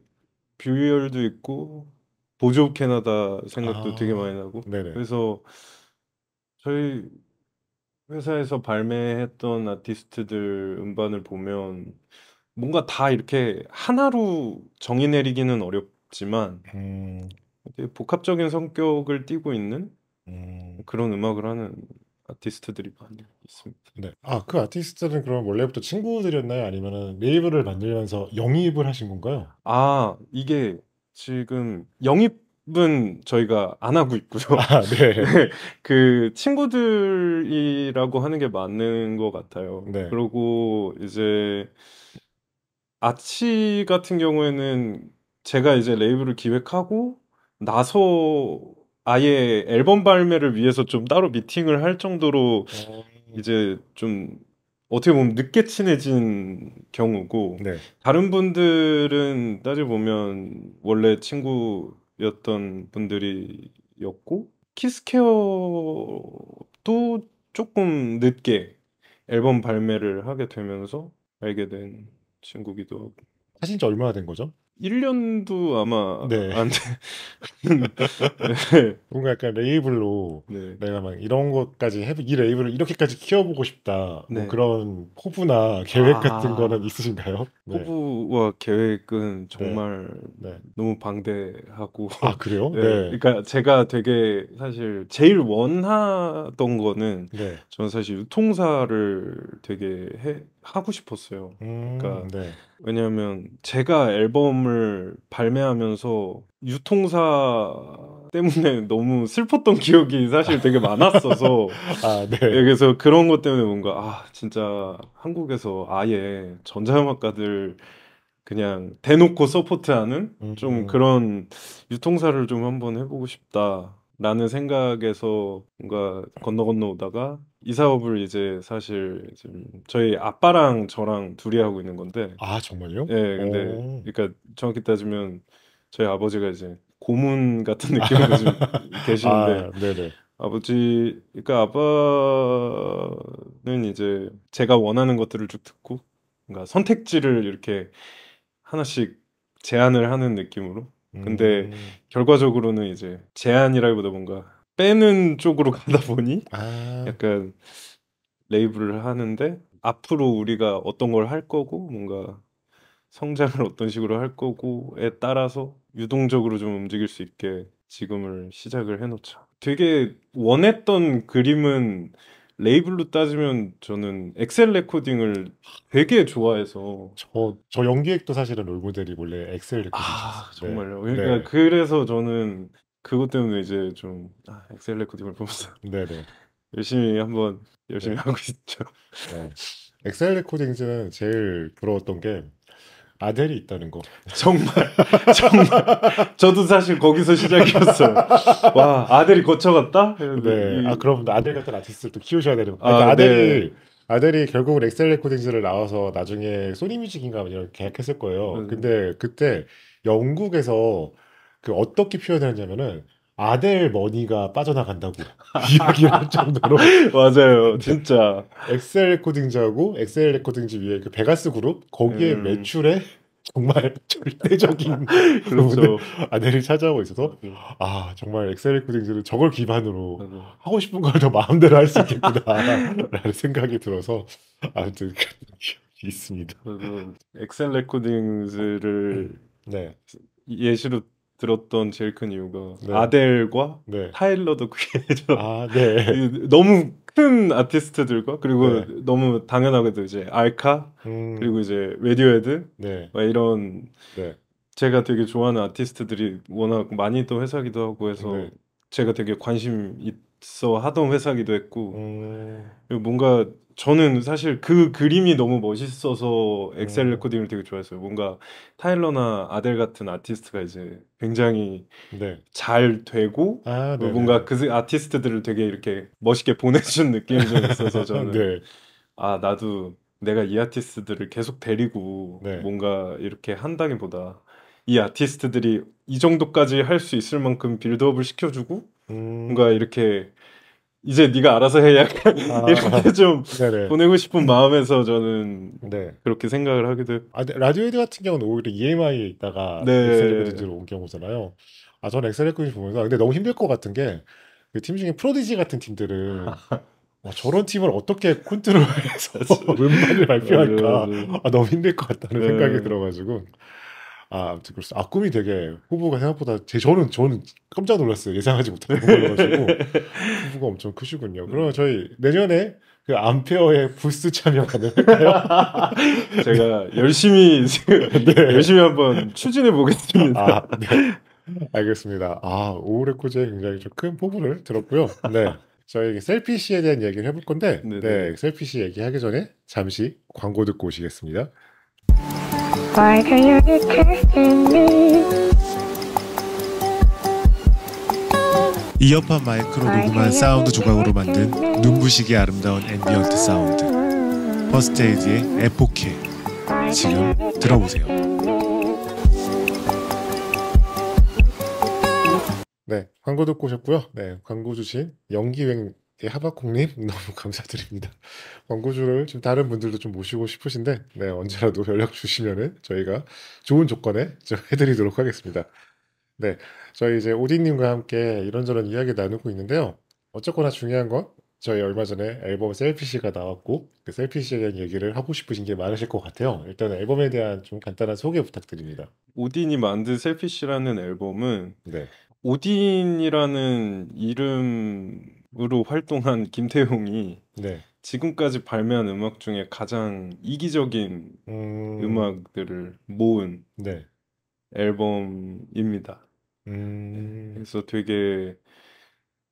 뷰얼도 있고 보조 오브 캐나다 생각도 되게 많이 나고 네네, 그래서 저희 회사에서 발매했던 아티스트들 음반을 보면 뭔가 다 이렇게 하나로 정의 내리기는 어렵지만 음, 되게 복합적인 성격을 띠고 있는 음, 그런 음악을 하는 아티스트들이 많이 있습니다. 네. 그 아티스트는 그럼 원래부터 친구들이었나요? 아니면은 레이블을 만들면서 영입을 하신 건가요? 이게 지금 랩은 저희가 안 하고 있고요. 아, 네. 네, 그 친구들이라고 하는 게 맞는 것 같아요. 네. 그리고 이제 아치 같은 경우에는 제가 이제 레이블을 기획하고 나서 아예 앨범 발매를 위해서 좀 따로 미팅을 할 정도로 이제 좀 어떻게 보면 늦게 친해진 경우고, 네. 다른 분들은 따지고 보면 원래 친구였던 분들이었고, 키스케어도 조금 늦게 앨범 발매를 하게 되면서 알게 된 친구기도 하고. 하신 지 얼마나 된 거죠? 1년도 아마 네. 안 되는. 네. 뭔가 약간 레이블로 네. 내가 막 이런 것까지 이 레이블을 이렇게까지 키워보고 싶다. 뭐 네. 그런 포부나 계획 같은 거는 아, 있으신가요? 네. 포부와 계획은 네. 정말 네. 너무 방대하고, 아, 그래요? 네, 네. 그러니까 제가 되게 사실 제일 원하던 거는, 네. 저는 사실 유통사를 되게 하고 싶었어요. 그러니까 네. 왜냐하면 제가 앨범을 발매하면서 유통사 때문에 너무 슬펐던 기억이 사실 되게 많았어서, 아, 예, 네. 그래서 그런 것 때문에 뭔가 진짜 한국에서 아예 전자음악가들 그냥 대놓고 서포트하는 좀 음, 그런 유통사를 좀 한번 해보고 싶다라는 생각에서 뭔가 건너 건너 오다가 이 사업을 이제 사실 지금 저희 아빠랑 저랑 둘이 하고 있는 건데, 아, 정말요? 예, 근데 오. 그러니까 정확히 따지면 저희 아버지가 이제 고문 같은 느낌으로 지금 계시는데, 아, 네네. 그러니까 아빠는 이제 제가 원하는 것들을 쭉 듣고, 그러니까 선택지를 이렇게 하나씩 제안을 하는 느낌으로. 근데 음, 결과적으로는 이제 제안이라기보다 뭔가 빼는 쪽으로 가다 보니 아, 약간 레이블을 하는데 앞으로 우리가 어떤 걸 할 거고 뭔가 성장을 어떤 식으로 할 거고에 따라서 유동적으로 좀 움직일 수 있게 지금을 시작을 해놓자. 되게 원했던 그림은, 레이블로 따지면 저는 엑셀 레코딩을 되게 좋아해서. 저 연기획도 사실은 롤모델이 원래 엑셀 레코딩이었어요. 네. 정말요. 그러니까 네. 그래서 저는 그것 때문에 이제 좀 엑셀 레코딩을 보면서 네네. 열심히 한번 열심히 네. 하고 있죠. 네. 엑셀 레코딩즈는 제일 부러웠던 게 아델이 있다는 거. 정말 정말 저도 사실 거기서 시작이었어요. 와, 아들이 거쳐갔다? 네. 아, 그럼 아델 같은 아티스트를 또 키우셔야 되는 거. 그러니까 네. 아델이 결국은 엑셀 레코딩즈를 나와서 나중에 소니뮤직인가 뭐 이런 계약했을 거예요. 맞아요. 근데 그때 영국에서 그 어떻게 표현하냐면은 아델 머니가 빠져나간다고 이야기를 할 정도로 맞아요. 네. 진짜. 엑셀 레코딩즈하고 엑셀 레코딩즈 위에 그 베가스 그룹 거기에 음, 매출에 정말 절대적인 부분을 그렇죠. 아델이 차지하고 있어서 맞아요. 아 정말 엑셀 레코딩즈는 저걸 기반으로 맞아요. 하고 싶은 걸 더 마음대로 할 수 있겠구나라는 생각이 들어서 아무튼 그런 기억이 있습니다. 저도 엑셀 레코딩즈를 네, 예시로 들었던 제일 큰 이유가 네, 아델과 네. 타일러 더 크리에이터. 아, 네, 너무 큰 아티스트들과, 그리고 네, 너무 당연하게도 이제 알카, 음, 그리고 이제 레디오헤드, 네, 막 이런 네, 제가 되게 좋아하는 아티스트들이 워낙 많이 또 회사기도 하고 해서 네, 제가 되게 관심 있어 하던 회사기도 했고, 음, 그리고 뭔가 저는 사실 그 그림이 너무 멋있어서 엑셀 음, 레코딩을 되게 좋아했어요. 뭔가 타일러나 아델 같은 아티스트가 이제 굉장히 네. 잘 되고, 아, 그리고 네, 네, 뭔가 네. 그 아티스트들을 되게 이렇게 멋있게 보내준 느낌이 좀 있어서 저는 네, 나도 내가 이 아티스트들을 계속 데리고 네. 뭔가 이렇게 한다기보다 이 아티스트들이 이 정도까지 할 수 있을 만큼 빌드업을 시켜주고 뭔가 음, 이렇게 이제 네가 알아서 해 약간 아, 이렇게 좀 네네. 보내고 싶은 마음에서 저는 네. 그렇게 생각을 하기도 했고. 아, 근데 라디오헤드 같은 경우는 오히려 EMI에 있다가 엑셀 네. 레코딩즈로 온 경우잖아요. 아, 저는 엑셀 레코딩 보면서 근데 너무 힘들 것 같은 게 그 팀 중에 프로디지 같은 팀들은 와, 저런 팀을 어떻게 컨트롤해서 음반을 맞아, 발표할까? 맞아. 아, 너무 힘들 것 같다는 생각이 네. 들어가지고 아무튼 그렇습니다. 아, 꿈이 되게 후보가 생각보다 저는 깜짝 놀랐어요. 예상하지 못했던 거여가지고 후보가 엄청 크시군요. 그러면 저희 내년에 그 암페어의 부스 참여 가능할까요? 제가 열심히 네. 열심히 한번 추진해 보겠습니다. 아, 네. 알겠습니다. 오레코즈에 굉장히 좀 큰 포부를 들었고요. 네. 저희 셀피시에 대한 얘기를 해볼 건데, 네네. 네, 셀피시 얘기하기 전에 잠시 광고 듣고 오시겠습니다. Why can you be kissing me? 이어폰 마이크로 녹음한 사운드 조각으로 만든 눈부시게 아름다운 앰비언트 사운드 퍼스테이지의 에포케 지금 들어보세요. 네, 광고 듣고 오셨고요. 네, 광고 주신 연기외의 하바콩님 너무 감사드립니다. 광고주를 좀 다른 분들도 좀 모시고 싶으신데, 네, 언제라도 연락 주시면은 저희가 좋은 조건에 좀 해드리도록 하겠습니다. 네, 저희 이제 오디님과 함께 이런저런 이야기 나누고 있는데요. 어쨌거나 중요한 건 저희 얼마 전에 앨범 셀피시가 나왔고 그 셀피시에 대한 얘기를 하고 싶으신 게 많으실 것 같아요. 일단 앨범에 대한 좀 간단한 소개 부탁드립니다. 오딘이 만든 셀피시라는 앨범은 네, 오딘이라는 이름으로 활동한 김태용이 네, 지금까지 발매한 음악 중에 가장 이기적인 음, 음악들을 모은 네, 앨범입니다. 음, 그래서 되게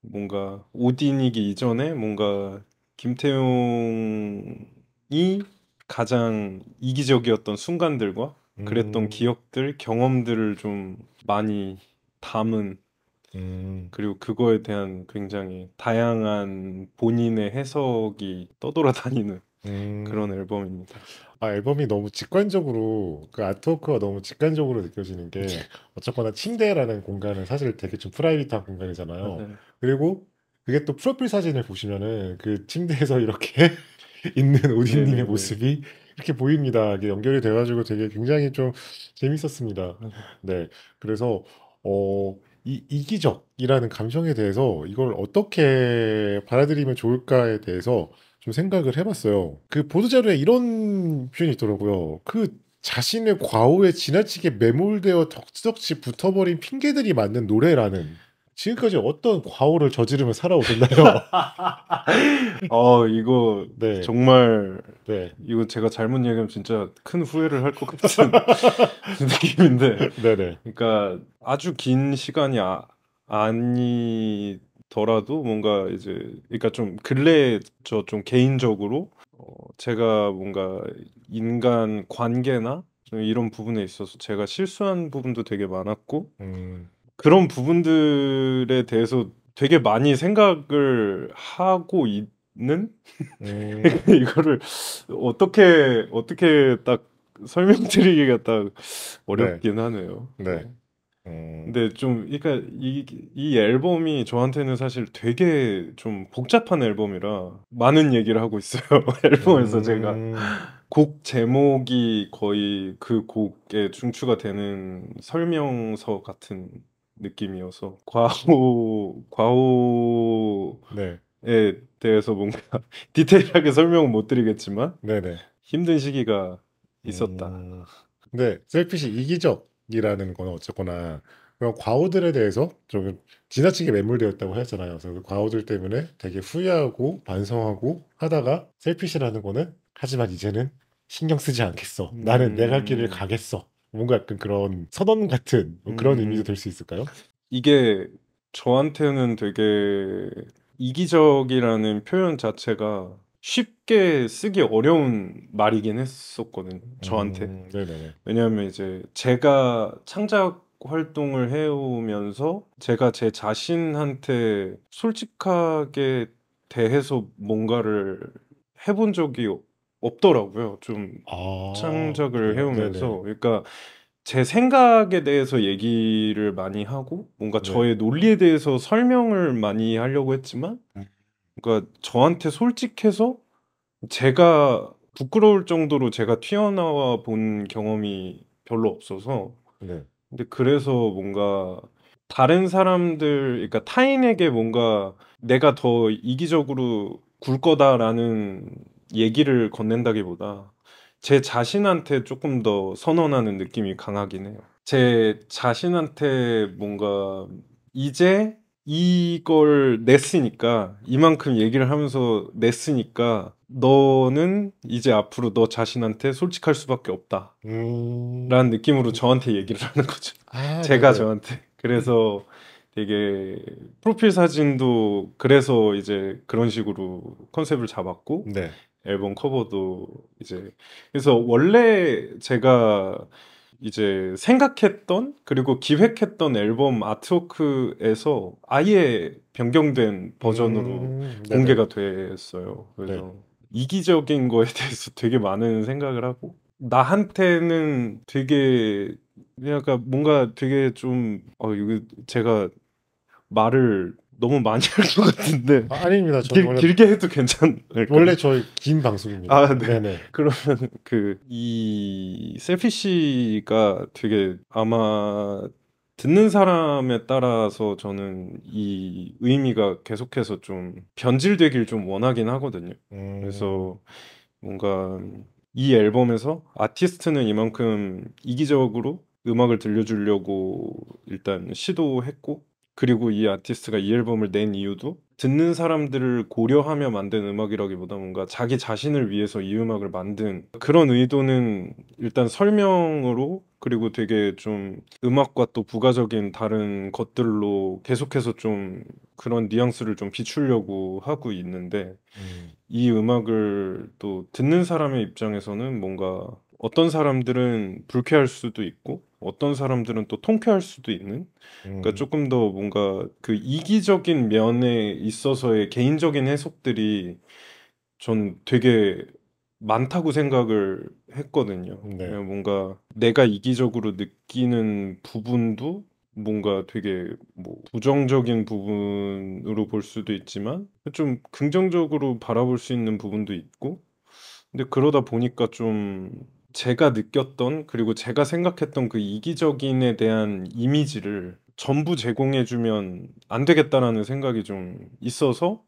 뭔가 오딘이기 이전에 뭔가 김태용이 가장 이기적이었던 순간들과 그랬던 음, 기억들, 경험들을 좀 많이 담은 음, 그리고 그거에 대한 굉장히 다양한 본인의 해석이 떠돌아다니는 그런 음. 앨범입니다. 앨범이 너무 직관적으로 그 아트워크가 너무 직관적으로 느껴지는 게 어쨌거나 침대라는 공간은 사실 되게 좀 프라이빗한 공간이잖아요. 맞아요. 그리고 그게 또 프로필 사진을 보시면은 그 침대에서 이렇게 있는 오디님의 네네네. 모습이 이렇게 보입니다. 이게 연결이 돼가지고 되게 굉장히 좀 재밌었습니다. 맞아요. 네, 그래서 이 이기적이라는 감정에 대해서 이걸 어떻게 받아들이면 좋을까에 대해서 좀 생각을 해봤어요. 그 보도자료에 이런 표현이 있더라고요. 그 자신의 과오에 지나치게 매몰되어 덕지덕지 붙어버린 핑계들이 맞는 노래라는. 지금까지 어떤 과오를 저지르며 살아오셨나요? 이거 네, 정말 네, 이거 제가 잘못 얘기하면 진짜 큰 후회를 할 것 같은 느낌인데, 네네. 그러니까 아주 긴 시간이 아니더라도 뭔가 이제, 그러니까 좀 근래에 저 좀 개인적으로 제가 뭔가 인간 관계나 좀 이런 부분에 있어서 제가 실수한 부분도 되게 많았고, 음, 그런 부분들에 대해서 되게 많이 생각을 하고 있는 음, 이거를 어떻게 딱 설명드리기가 딱 네, 어렵긴 하네요. 네. 네, 음, 근데 좀 그러니까 이 앨범이 저한테는 사실 되게 좀 복잡한 앨범이라 많은 얘기를 하고 있어요. 앨범에서 제가 음, 곡 제목이 거의 그 곡에 중추가 되는 설명서 같은 느낌이어서 과오에 네, 대해서 뭔가 디테일하게 설명은 못 드리겠지만 네네. 힘든 시기가 있었다. 음, 근데 셀핏이 이기적이라는 건 어쨌거나 그런 과오들에 대해서 좀 지나치게 매몰되었다고 하셨잖아요. 그래서 그 과오들 때문에 되게 후회하고 반성하고 하다가 셀핏이라는 거는 하지만 이제는 신경 쓰지 않겠어. 나는 내 갈 길을 음, 가겠어. 뭔가 약간 그런 선언 같은 뭐 그런 의미도 될 음, 수 있을까요? 이게 저한테는 되게 이기적이라는 표현 자체가 쉽게 쓰기 어려운 말이긴 했었거든요. 저한테. 네네네. 왜냐하면 이제 제가 창작 활동을 해오면서 제가 제 자신한테 솔직하게 대해서 뭔가를 해본 적이 없더라고요. 좀 창작을 그래요? 네네. 해오면서. 그러니까 제 생각에 대해서 얘기를 많이 하고 뭔가 네. 저의 논리에 대해서 설명을 많이 하려고 했지만 음, 그러니까 저한테 솔직해서 제가 부끄러울 정도로 제가 튀어나와 본 경험이 별로 없어서 네. 근데 그래서 뭔가 다른 사람들 그러니까 타인에게 뭔가 내가 더 이기적으로 굴 거다라는 얘기를 건넨다기보다 제 자신한테 조금 더 선언하는 느낌이 강하긴 해요. 제 자신한테 뭔가 이제 이걸 냈으니까 이만큼 얘기를 하면서 냈으니까 너는 이제 앞으로 너 자신한테 솔직할 수밖에 없다. 라는 음, 느낌으로 저한테 얘기를 하는 거죠. 제가 네네. 저한테. 그래서 되게 프로필 사진도 그래서 이제 그런 식으로 컨셉을 잡았고 네. 앨범 커버도 이제 그래서 원래 제가 이제 생각했던 그리고 기획했던 앨범 아트워크에서 아예 변경된 버전으로 네네. 공개가 됐어요. 네. 그래서 이기적인 거에 대해서 되게 많은 생각을 하고 나한테는 되게 약간 뭔가 되게 좀 이거 제가 말을 너무 많이 할 것 같은데 아닙니다. 저는 원래 길게 해도 괜찮을까요? 원래 저희 긴 방송입니다. 아, 네. 네네. 그러면 이 셀피시가 되게 아마 듣는 사람에 따라서 저는 이 의미가 계속해서 좀 변질되길 좀 원하긴 하거든요. 그래서 뭔가 이 앨범에서 아티스트는 이만큼 이기적으로 음악을 들려주려고 일단 시도했고, 그리고 이 아티스트가 이 앨범을 낸 이유도 듣는 사람들을 고려하며 만든 음악이라기보다 뭔가 자기 자신을 위해서 이 음악을 만든 그런 의도는 일단 설명으로, 그리고 되게 좀 음악과 또 부가적인 다른 것들로 계속해서 좀 그런 뉘앙스를 좀 비추려고 하고 있는데, 이 음악을 또 듣는 사람의 입장에서는 뭔가 어떤 사람들은 불쾌할 수도 있고 어떤 사람들은 또 통쾌할 수도 있는, 그러니까 조금 더 뭔가 그 이기적인 면에 있어서의 개인적인 해석들이 전 되게 많다고 생각을 했거든요. 네. 그냥 뭔가 내가 이기적으로 느끼는 부분도 뭔가 되게 뭐 부정적인 부분으로 볼 수도 있지만 좀 긍정적으로 바라볼 수 있는 부분도 있고, 근데 그러다 보니까 좀 제가 느꼈던 그리고 제가 생각했던 그 이기적인에 대한 이미지를 전부 제공해주면 안 되겠다라는 생각이 좀 있어서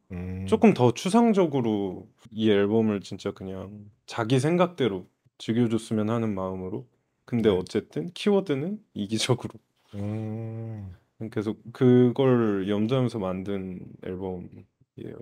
조금 더 추상적으로 이 앨범을 진짜 그냥 자기 생각대로 즐겨줬으면 하는 마음으로. 근데 네. 어쨌든 키워드는 이기적으로. 음. 계속 그걸 염두하면서 만든 앨범이에요.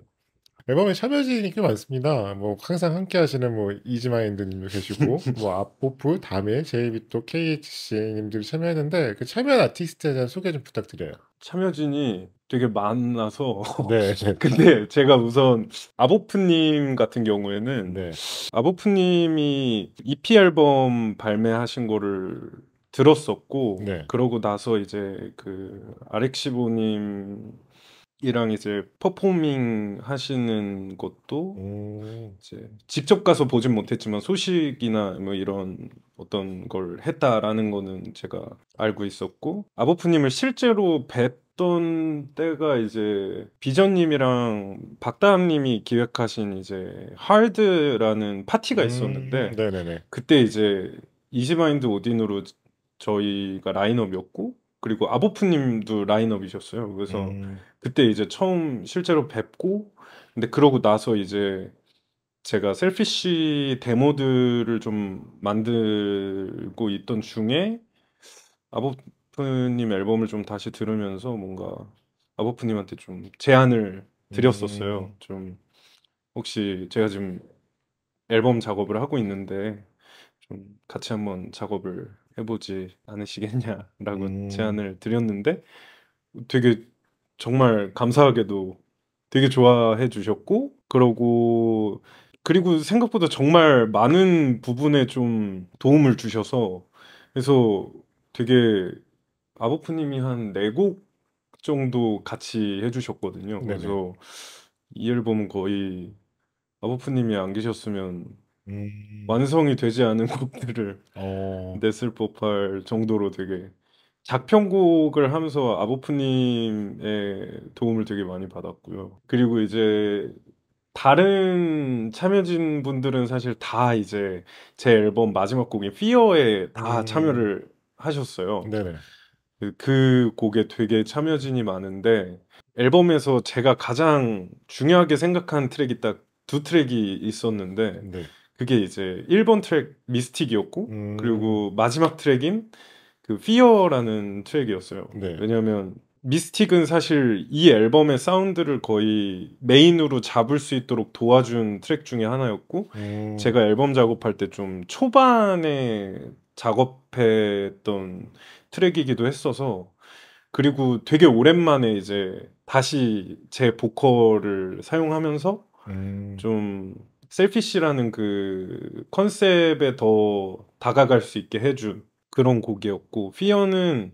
앨범에 참여진이 꽤 많습니다. 뭐 항상 함께 하시는 뭐 이지마인드님도 계시고 뭐 앞보프, 다메, 제이비토, KHC님들이 참여했는데 그 참여한 아티스트에 대한 소개 좀 부탁드려요. 참여진이 되게 많아서 네. 근데 제가 우선 아보프님 같은 경우에는 네. 아보프님이 EP 앨범 발매하신 거를 들었었고, 네. 그러고 나서 이제 그 아렉시보님이랑 이제 퍼포밍 하시는 것도 이제 직접 가서 보진 못했지만 소식이나 뭐 이런 어떤 걸 했다라는 거는 제가 알고 있었고, 아보프님을 실제로 뵀던 때가 이제 비전님이랑 박다함님이 기획하신 이제 하드라는 파티가 있었는데, 네네네. 그때 이제 이지마인드 오딘으로 저희가 라인업이었고, 그리고 아보프님도 라인업이셨어요. 그래서 그때 이제 처음 실제로 뵙고, 근데 그러고 나서 이제 제가 셀피쉬 데모들을 좀 만들고 있던 중에 아보프님 앨범을 좀 다시 들으면서 뭔가 아보프님한테 좀 제안을 드렸었어요. 좀 혹시 제가 지금 앨범 작업을 하고 있는데 좀 같이 한번 작업을 해보지 않으시겠냐라고 제안을 드렸는데, 되게 정말 감사하게도 되게 좋아해 주셨고, 그리고 생각보다 정말 많은 부분에 좀 도움을 주셔서, 그래서 되게 아보프님이 한 4곡 정도 같이 해주셨거든요. 네네. 그래서 이 앨범은 거의 아보프님이 안 계셨으면 완성이 되지 않은 곡들을 냈을 법할 정도로 되게 작편곡을 하면서 아보프님의 도움을 되게 많이 받았고요. 그리고 이제 다른 참여진 분들은 사실 다 이제 제 앨범 마지막 곡인 Fear에 다 참여를 하셨어요. 네네. 그 곡에 되게 참여진이 많은데, 앨범에서 제가 가장 중요하게 생각한 트랙이 딱 2트랙이 있었는데, 네. 그게 이제 1번 트랙 미스틱이었고, 그리고 마지막 트랙인 그 Fear라는 트랙이었어요. 네. 왜냐면 미스틱은 사실 이 앨범의 사운드를 거의 메인으로 잡을 수 있도록 도와준 트랙 중에 하나였고, 제가 앨범 작업할 때 좀 초반에 작업했던 트랙이기도 했어서 그리고 되게 오랜만에 이제 다시 제 보컬을 사용하면서 좀 셀피시라는 그 컨셉에 더 다가갈 수 있게 해준 그런 곡이었고, 피어는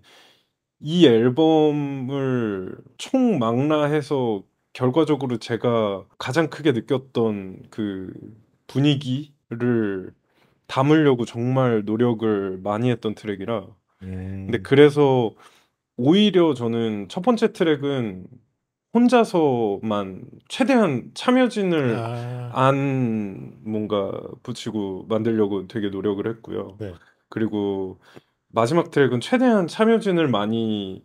이 앨범을 총망라해서 결과적으로 제가 가장 크게 느꼈던 그 분위기를 담으려고 정말 노력을 많이 했던 트랙이라. 근데 그래서 오히려 저는 첫 번째 트랙은 혼자서만 최대한 참여진을 안 뭔가 붙이고 만들려고 되게 노력을 했고요. 네. 그리고 마지막 트랙은 최대한 참여진을 많이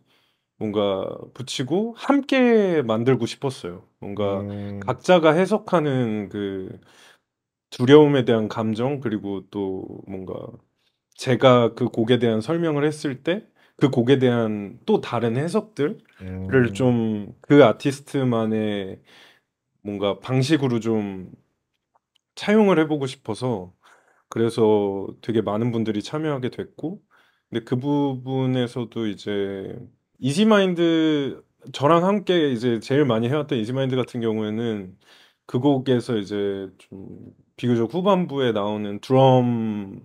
뭔가 붙이고 함께 만들고 싶었어요. 뭔가 각자가 해석하는 그 두려움에 대한 감정, 그리고 또 뭔가 제가 그 곡에 대한 설명을 했을 때 그 곡에 대한 또 다른 해석들을 좀 그 아티스트만의 뭔가 방식으로 좀 차용을 해보고 싶어서, 그래서 되게 많은 분들이 참여하게 됐고, 근데 그 부분에서도 이제 이지마인드, 저랑 함께 이제 제일 많이 해왔던 이지마인드 같은 경우에는 그 곡에서 이제 좀 비교적 후반부에 나오는 드럼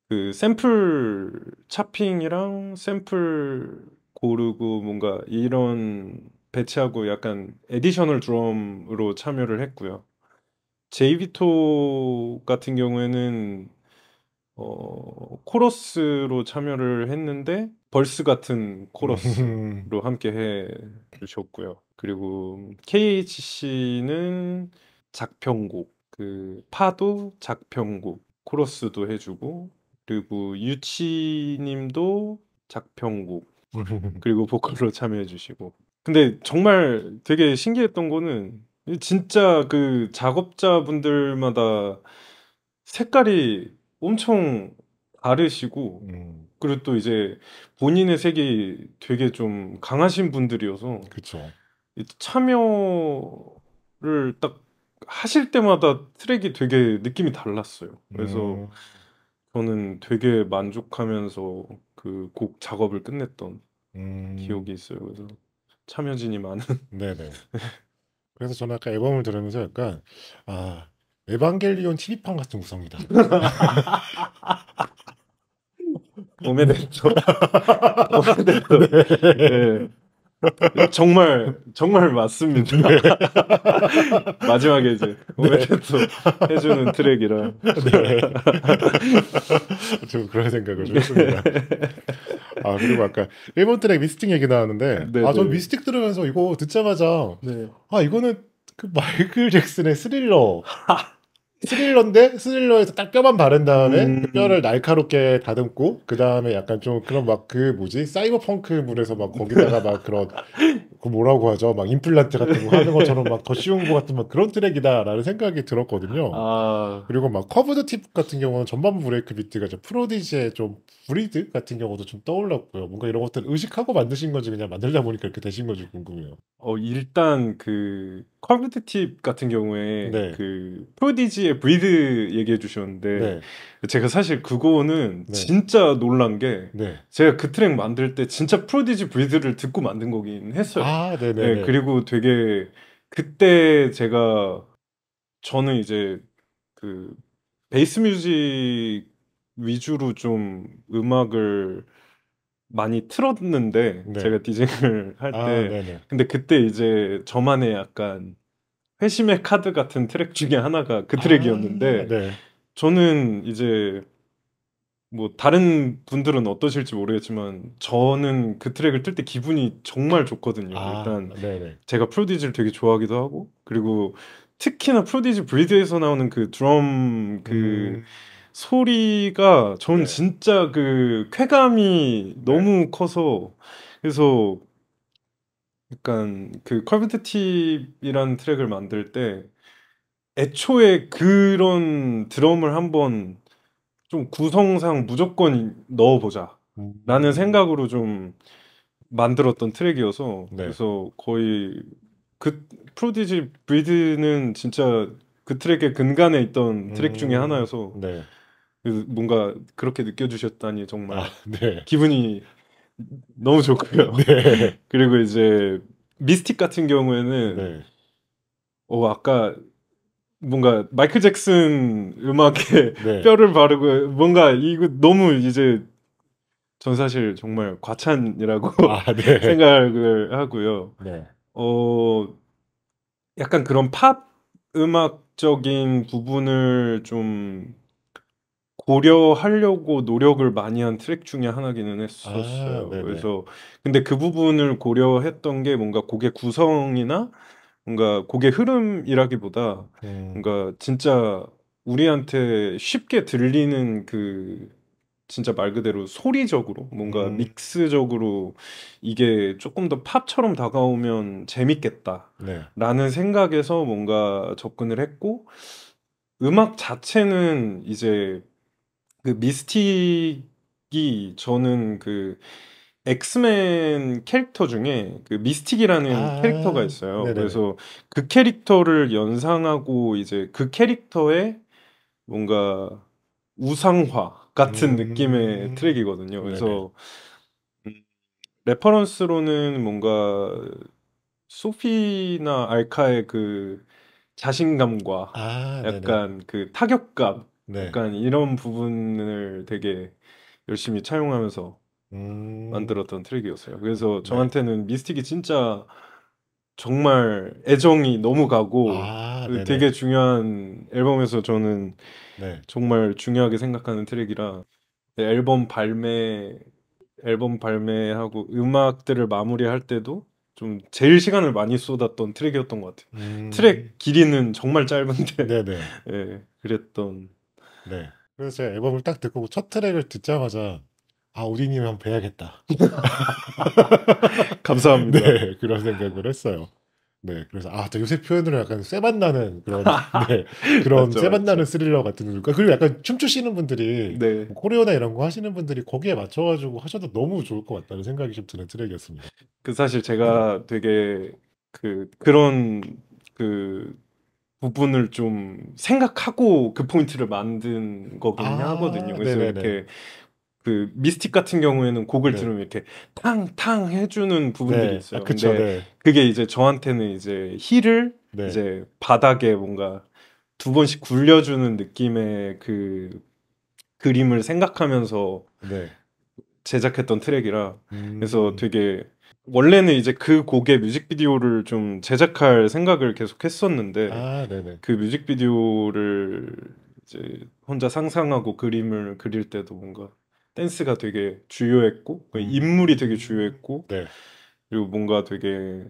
그 샘플 차핑이랑 샘플 고르고 뭔가 이런 배치하고 약간 에디셔널 드럼으로 참여를 했고요. 제이비토 같은 경우에는 코러스로 참여를 했는데 벌스 같은 코러스로 함께 해 주셨고요. 그리고 KHC는 작편곡, 그 파도 작편곡 코러스도 해주고, 그리고 유치님도 작편곡 그리고 보컬로 참여해 주시고. 근데 정말 되게 신기했던 거는 진짜 그 작업자분들마다 색깔이 엄청 다르시고, 그리고 또 이제 본인의 색이 되게 좀 강하신 분들이어서 그쵸. 이 참여를 딱 하실 때마다 트랙이 되게 느낌이 달랐어요. 그래서 저는 되게 만족하면서 그 곡 작업을 끝냈던 기억이 있어요. 그래서 참여진이 많은. 네네. 그래서 저는 아까 앨범을 들으면서 약간 에반겔리온 TV판 같은 구성이다. 오메데토. 오메데토. 네. 정말 맞습니다. 마지막에 이제 오메데토 해주는 트랙이라. 좀 그런 생각을 좀 했습니다. 그리고 아까 일본 트랙 미스틱 얘기 나왔는데, 전 미스틱 들으면서 이거 듣자마자 이거는 그 마이클 잭슨의 스릴러인데 스릴러에서 딱 뼈만 바른 다음에 그 뼈를 날카롭게 다듬고, 그 다음에 약간 좀 그런 막 그 뭐지 사이버펑크물에서 막 거기다가 막 그런 그 뭐라고 하죠, 막 임플란트 같은 거 하는 것처럼 막 더 쉬운 것 같은 막 그런 트랙이다라는 생각이 들었거든요. 그리고 막 커브드 팁 같은 경우는 전반부 브레이크 비트가 좀 프로디지의 좀 브리드 같은 경우도 좀 떠올랐고요. 뭔가 이런 것들 의식하고 만드신 건지 그냥 만들다 보니까 이렇게 되신 건지 궁금해요. 일단 그 커브드 팁 같은 경우에 네. 그 프로디지의 브리드 얘기해 주셨는데, 네. 제가 사실 그거는 네. 진짜 놀란 게, 네. 제가 그 트랙 만들 때 진짜 프로디지 브리드를 듣고 만든 거긴 했어요. 네네. 네, 그리고 되게 그때 저는 이제 그 베이스 뮤직 위주로 좀 음악을 많이 틀었는데, 네. 제가 디제잉을 할 때. 네네. 근데 그때 이제 저만의 약간 회심의 카드 같은 트랙 중에 하나가 그 트랙이었는데, 네. 저는 이제 뭐 다른 분들은 어떠실지 모르겠지만 저는 그 트랙을 틀 때 기분이 정말 좋거든요. 일단 네네. 제가 프로디지를 되게 좋아하기도 하고, 그리고 특히나 프로디지 브리드에서 나오는 그 드럼 그 소리가 전 네. 진짜 그 쾌감이 너무 커서, 그래서 약간 그 커브드 팁이라는 트랙을 만들 때 애초에 그런 드럼을 한번 좀 구성상 무조건 넣어보자 라는 생각으로 좀 만들었던 트랙이어서, 네. 그래서 거의 그 프로디지 브리드는 진짜 그 트랙의 근간에 있던 트랙 중에 하나여서 네. 뭔가 그렇게 느껴주셨다니 정말 네. 기분이 너무 좋고요. 네. 그리고 이제 미스틱 같은 경우에는 네. 아까 뭔가 마이클 잭슨 음악에 네. 뼈를 바르고 뭔가 이거 너무 이제 전 사실 정말 과찬이라고 아, 네. 생각을 하고요. 네. 약간 그런 팝 음악적인 부분을 좀 고려하려고 노력을 많이 한 트랙 중에 하나기는 아, 했었어요. 네네. 그래서 근데 그 부분을 고려했던 게 뭔가 곡의 구성이나 뭔가 곡의 흐름이라기보다 음, 뭔가 진짜 우리한테 쉽게 들리는 그 진짜 말 그대로 소리적으로 뭔가 음, 믹스적으로 이게 조금 더 팝처럼 다가오면 네. 재밌겠다라는 생각에서 뭔가 접근을 했고 음악 자체는 이제 그 미스틱이 저는 그 엑스맨 캐릭터 중에 그 미스틱이라는 캐릭터가 아, 있어요. 네네네. 그래서 그 캐릭터를 연상하고 이제 그 캐릭터의 뭔가 우상화 같은 느낌의 트랙이거든요. 네네. 그래서 음, 레퍼런스로는 뭔가 소피나 알카의 그 자신감과 아, 네네. 약간 그 타격감, 네. 약간 이런 부분을 되게 열심히 차용하면서 음, 만들었던 트랙이었어요. 그래서 네. 저한테는 미스틱이 진짜 정말 애정이 너무 가고 아, 그 네네. 되게 중요한 앨범에서 저는 네. 정말 중요하게 생각하는 트랙이라 앨범 발매하고 음악들을 마무리할 때도 좀 제일 시간을 많이 쏟았던 트랙이었던 것 같아요. 음, 트랙 길이는 정말 짧은데 네네. 그랬던. 네. 그래서 제가 앨범을 딱 듣고 첫 트랙을 듣자마자 아, 오디님 한번 뵈야겠다. 감사합니다. 네, 그런 생각을 했어요. 네, 그래서 아, 저 요새 표현으로 약간 쇠맛 나는 그런 네, 그런 맞죠, 쇠맛 나는 맞죠. 스릴러 같은 거. 그리고 약간 춤추시는 분들이 네. 뭐 코리오나 이런 거 하시는 분들이 거기에 맞춰가지고 하셔도 너무 좋을 것 같다는 생각이 좀 드는 트랙이었습니다. 그 사실 제가 되게 그런 그 부분을 좀 생각하고 그 포인트를 만든 거기는 하거든요. 아, 그래서 네네네. 이렇게 그 미스틱 같은 경우에는 곡을 네, 들으면 이렇게 탕탕 해주는 부분들이 네, 아, 있어요. 그쵸, 근데 네, 그게 이제 저한테는 이제 힐을 네, 이제 바닥에 뭔가 두 번씩 굴려주는 느낌의 그 그림을 생각하면서 네, 제작했던 트랙이라 그래서 음, 되게 원래는 이제 그 곡의 뮤직비디오를 좀 제작할 생각을 계속 했었는데 아, 네네, 그 뮤직비디오를 이제 혼자 상상하고 그림을 그릴 때도 뭔가 댄스가 되게 주요했고 그 인물이 되게 주요했고 네, 그리고 뭔가 되게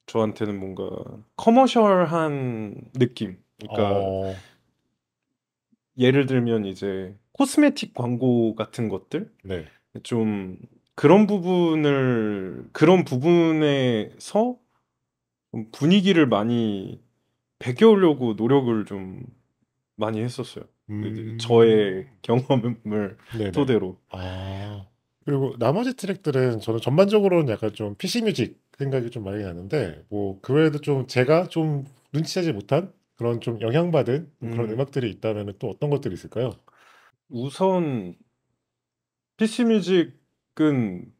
저한테는 뭔가 커머셜한 느낌. 그러니까 어, 예를 들면 이제 코스메틱 광고 같은 것들 네, 좀 그런 부분에서 좀 분위기를 많이 배겨오려고 노력을 좀 많이 했었어요. 저의 음, 경험을 네네. 토대로. 아, 그리고 나머지 트랙들은 저는 전반적으로는 약간 좀 PC 뮤직 생각이 좀 많이 나는데, 뭐, 그 외에도 좀 제가 좀 눈치채지 못한 그런 좀 영향받은 그런 음, 음악들이 있다면 또 어떤 것들이 있을까요? 우선 PC 뮤직은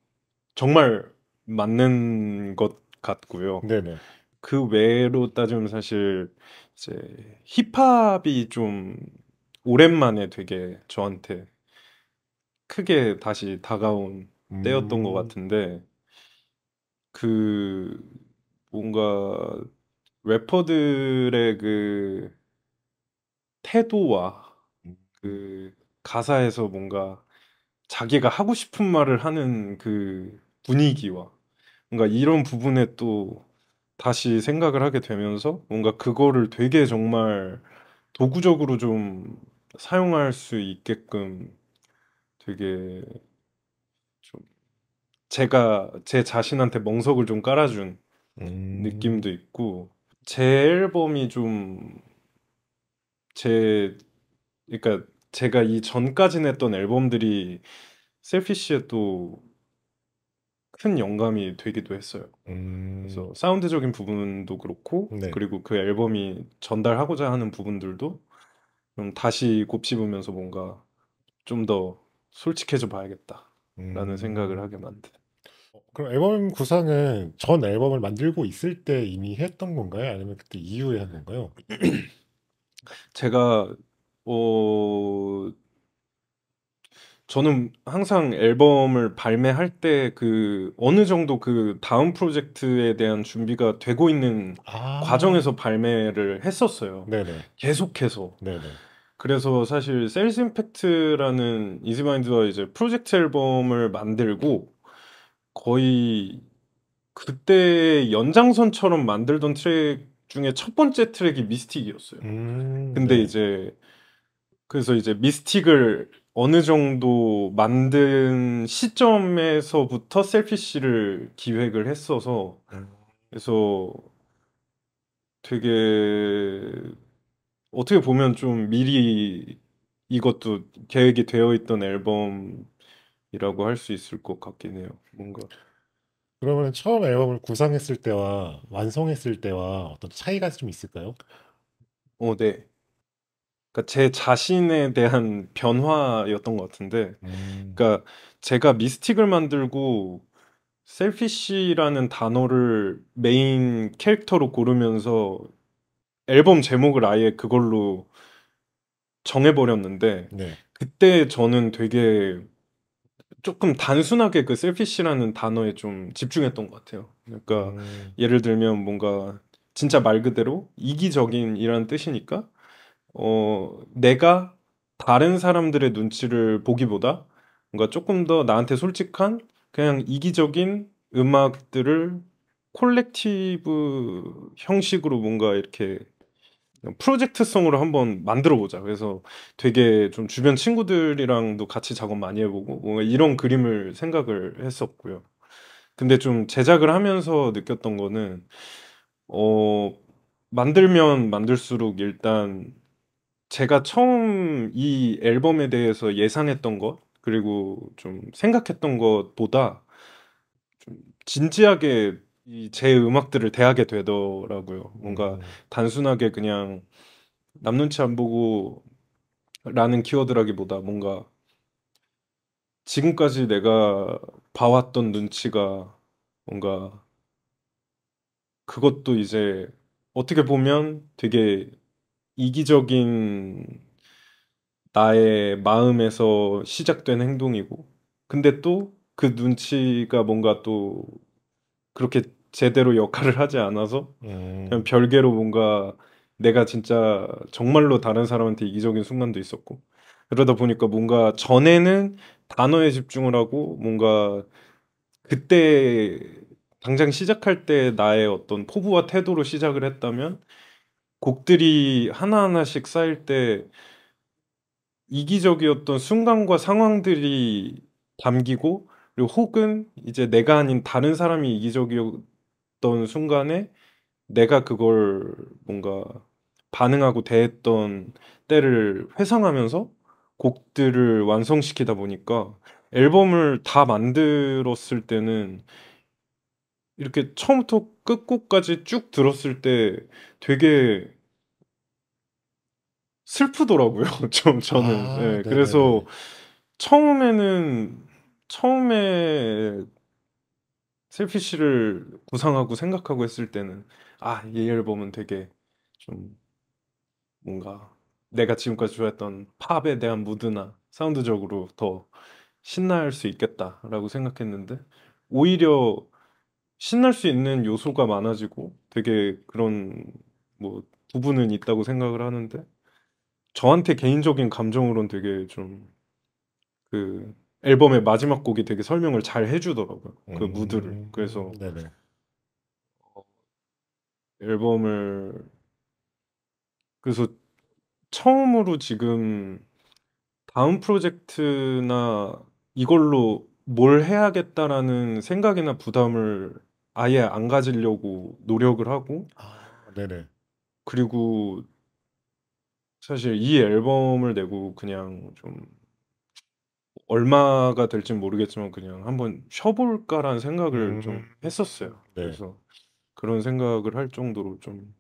정말 맞는 것 같고요. 네네. 그 외로 따지면 사실 이제 힙합이 좀 오랜만에 되게 저한테 크게 다시 다가온 때였던 것 음, 같은데 그 뭔가 래퍼들의 그 태도와 음, 그 가사에서 뭔가 자기가 하고 싶은 말을 하는 그 분위기와 뭔가 이런 부분에 또 다시 생각을 하게 되면서 뭔가 그거를 되게 정말 도구적으로 좀 사용할 수 있게끔 되게 좀 제가 제 자신한테 멍석을 좀 깔아준 음, 느낌도 있고 제 앨범이 좀 제 그러니까 제가 이 전까지 냈던 앨범들이 셀피쉬에 또 큰 영감이 되기도 했어요. 음, 그래서 사운드적인 부분도 그렇고 네. 그리고 그 앨범이 전달하고자 하는 부분들도 좀 다시 곱씹으면서 뭔가 좀 더 솔직해져 봐야겠다. 생각을 하게 만든. 그럼 앨범 구상은 전 앨범을 만들고 있을 때 이미 했던 건가요? 아니면 그때 이후에 한 건가요? 제가 저는 항상 앨범을 발매할 때 그 어느 정도 그 다음 프로젝트에 대한 준비가 되고 있는 아, 과정에서 발매를 했었어요. 네네, 계속해서. 네네. 그래서 사실 셀스 임팩트라는 이지마인드와 이제 프로젝트 앨범을 만들고 거의 그때 연장선처럼 만들던 트랙 중에 첫 번째 트랙이 미스틱이었어요. 근데 네. 이제 그래서 이제 미스틱을 어느 정도 만든 시점에서부터 셀피쉬를 기획을 했어서 그래서 되게 어떻게 보면 좀 미리 이것도 계획이 되어 있던 앨범이라고 할 수 있을 것 같긴 해요. 뭔가 그러면 처음 앨범을 구상했을 때와 완성했을 때와 어떤 차이가 좀 있을까요? 네. 그러니까 제 자신에 대한 변화였던 것 같은데, 그러니까 제가 미스틱을 만들고 셀피쉬라는 단어를 메인 캐릭터로 고르면서 앨범 제목을 아예 그걸로 정해버렸는데, 네. 그때 저는 되게 조금 단순하게 그 셀피쉬라는 단어에 좀 집중했던 것 같아요. 그러니까 예를 들면 뭔가 진짜 말 그대로 이기적인이라는 뜻이니까 내가 다른 사람들의 눈치를 보기보다 뭔가 조금 더 나한테 솔직한 그냥 이기적인 음악들을 콜렉티브 형식으로 뭔가 이렇게 프로젝트성으로 한번 만들어 보자. 그래서 되게 좀 주변 친구들이랑도 같이 작업 많이 해보고 뭔가 이런 그림을 생각을 했었고요. 근데 좀 제작을 하면서 느꼈던 거는 만들면 만들수록 일단 제가 처음 이 앨범에 대해서 예상했던 것, 그리고 좀 생각했던 것보다 좀 진지하게 제 음악들을 대하게 되더라고요. 뭔가 단순하게 그냥 남 눈치 안 보고 라는 키워드라기보다 뭔가 지금까지 내가 봐왔던 눈치가 뭔가 그것도 이제 어떻게 보면 되게 이기적인 나의 마음에서 시작된 행동이고, 근데 또 그 눈치가 뭔가 또 그렇게 제대로 역할을 하지 않아서 그냥 별개로 뭔가 내가 진짜 정말로 다른 사람한테 이기적인 순간도 있었고, 그러다 보니까 뭔가 전에는 단어에 집중을 하고 뭔가 그때 당장 시작할 때 나의 어떤 포부와 태도로 시작을 했다면 곡들이 하나하나씩 쌓일 때 이기적이었던 순간과 상황들이 담기고, 그리고 혹은 이제 내가 아닌 다른 사람이 이기적이었던 순간에 내가 그걸 뭔가 반응하고 대했던 때를 회상하면서 곡들을 완성시키다 보니까 앨범을 다 만들었을 때는 이렇게 처음부터 끝곡까지 쭉 들었을 때 되게 슬프더라고요. 저는. 예, 네네네. 그래서 처음에 셀피쉬를 구상하고 생각하고 했을 때는 이 앨범은 되게 좀 뭔가 내가 지금까지 좋아했던 팝에 대한 무드나 사운드적으로 더 신날 수 있겠다라고 생각했는데 오히려 신날 수 있는 요소가 많아지고 되게 그런 뭐 부분은 있다고 생각을 하는데 저한테 개인적인 감정으로는 되게 좀 그 앨범의 마지막 곡이 되게 설명을 잘 해주더라고요. 그 무드를. 그래서 네네. 앨범을 그래서 처음으로 지금 다음 프로젝트나 이걸로 뭘 해야겠다라는 생각이나 부담을 아예 안 가지려고 노력을 하고, 네네. 그리고 사실 이 앨범을 내고 그냥 좀 얼마가 될진 모르겠지만 그냥 한번 쉬어볼까라는 생각을 좀 했었어요. 네. 그래서 그런 생각을 할 정도로 좀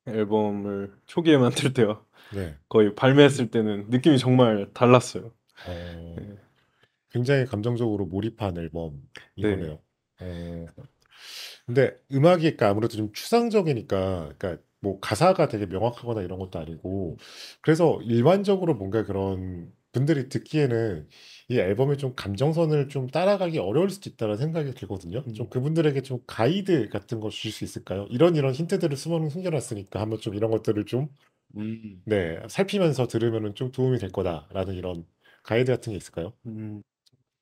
앨범을 초기에 만들 때와 네. 거의 발매했을 때는 느낌이 정말 달랐어요. 어, 네. 굉장히 감정적으로 몰입한 네. 앨범이거네요. 근데 음악이 그러니까 아무래도 좀 추상적이니까, 그러니까 뭐 가사가 되게 명확하거나 이런 것도 아니고, 그래서 일반적으로 뭔가 그런 분들이 듣기에는 이 앨범의 좀 감정선을 좀 따라가기 어려울 수도 있다는 생각이 들거든요. 좀 그분들에게 좀 가이드 같은 거 주실 수 있을까요? 이런 힌트들을 숨겨놨으니까 한번 좀 이런 것들을 좀 음. 네, 살피면서 들으면은 좀 도움이 될 거다라는 이런 가이드 같은 게 있을까요?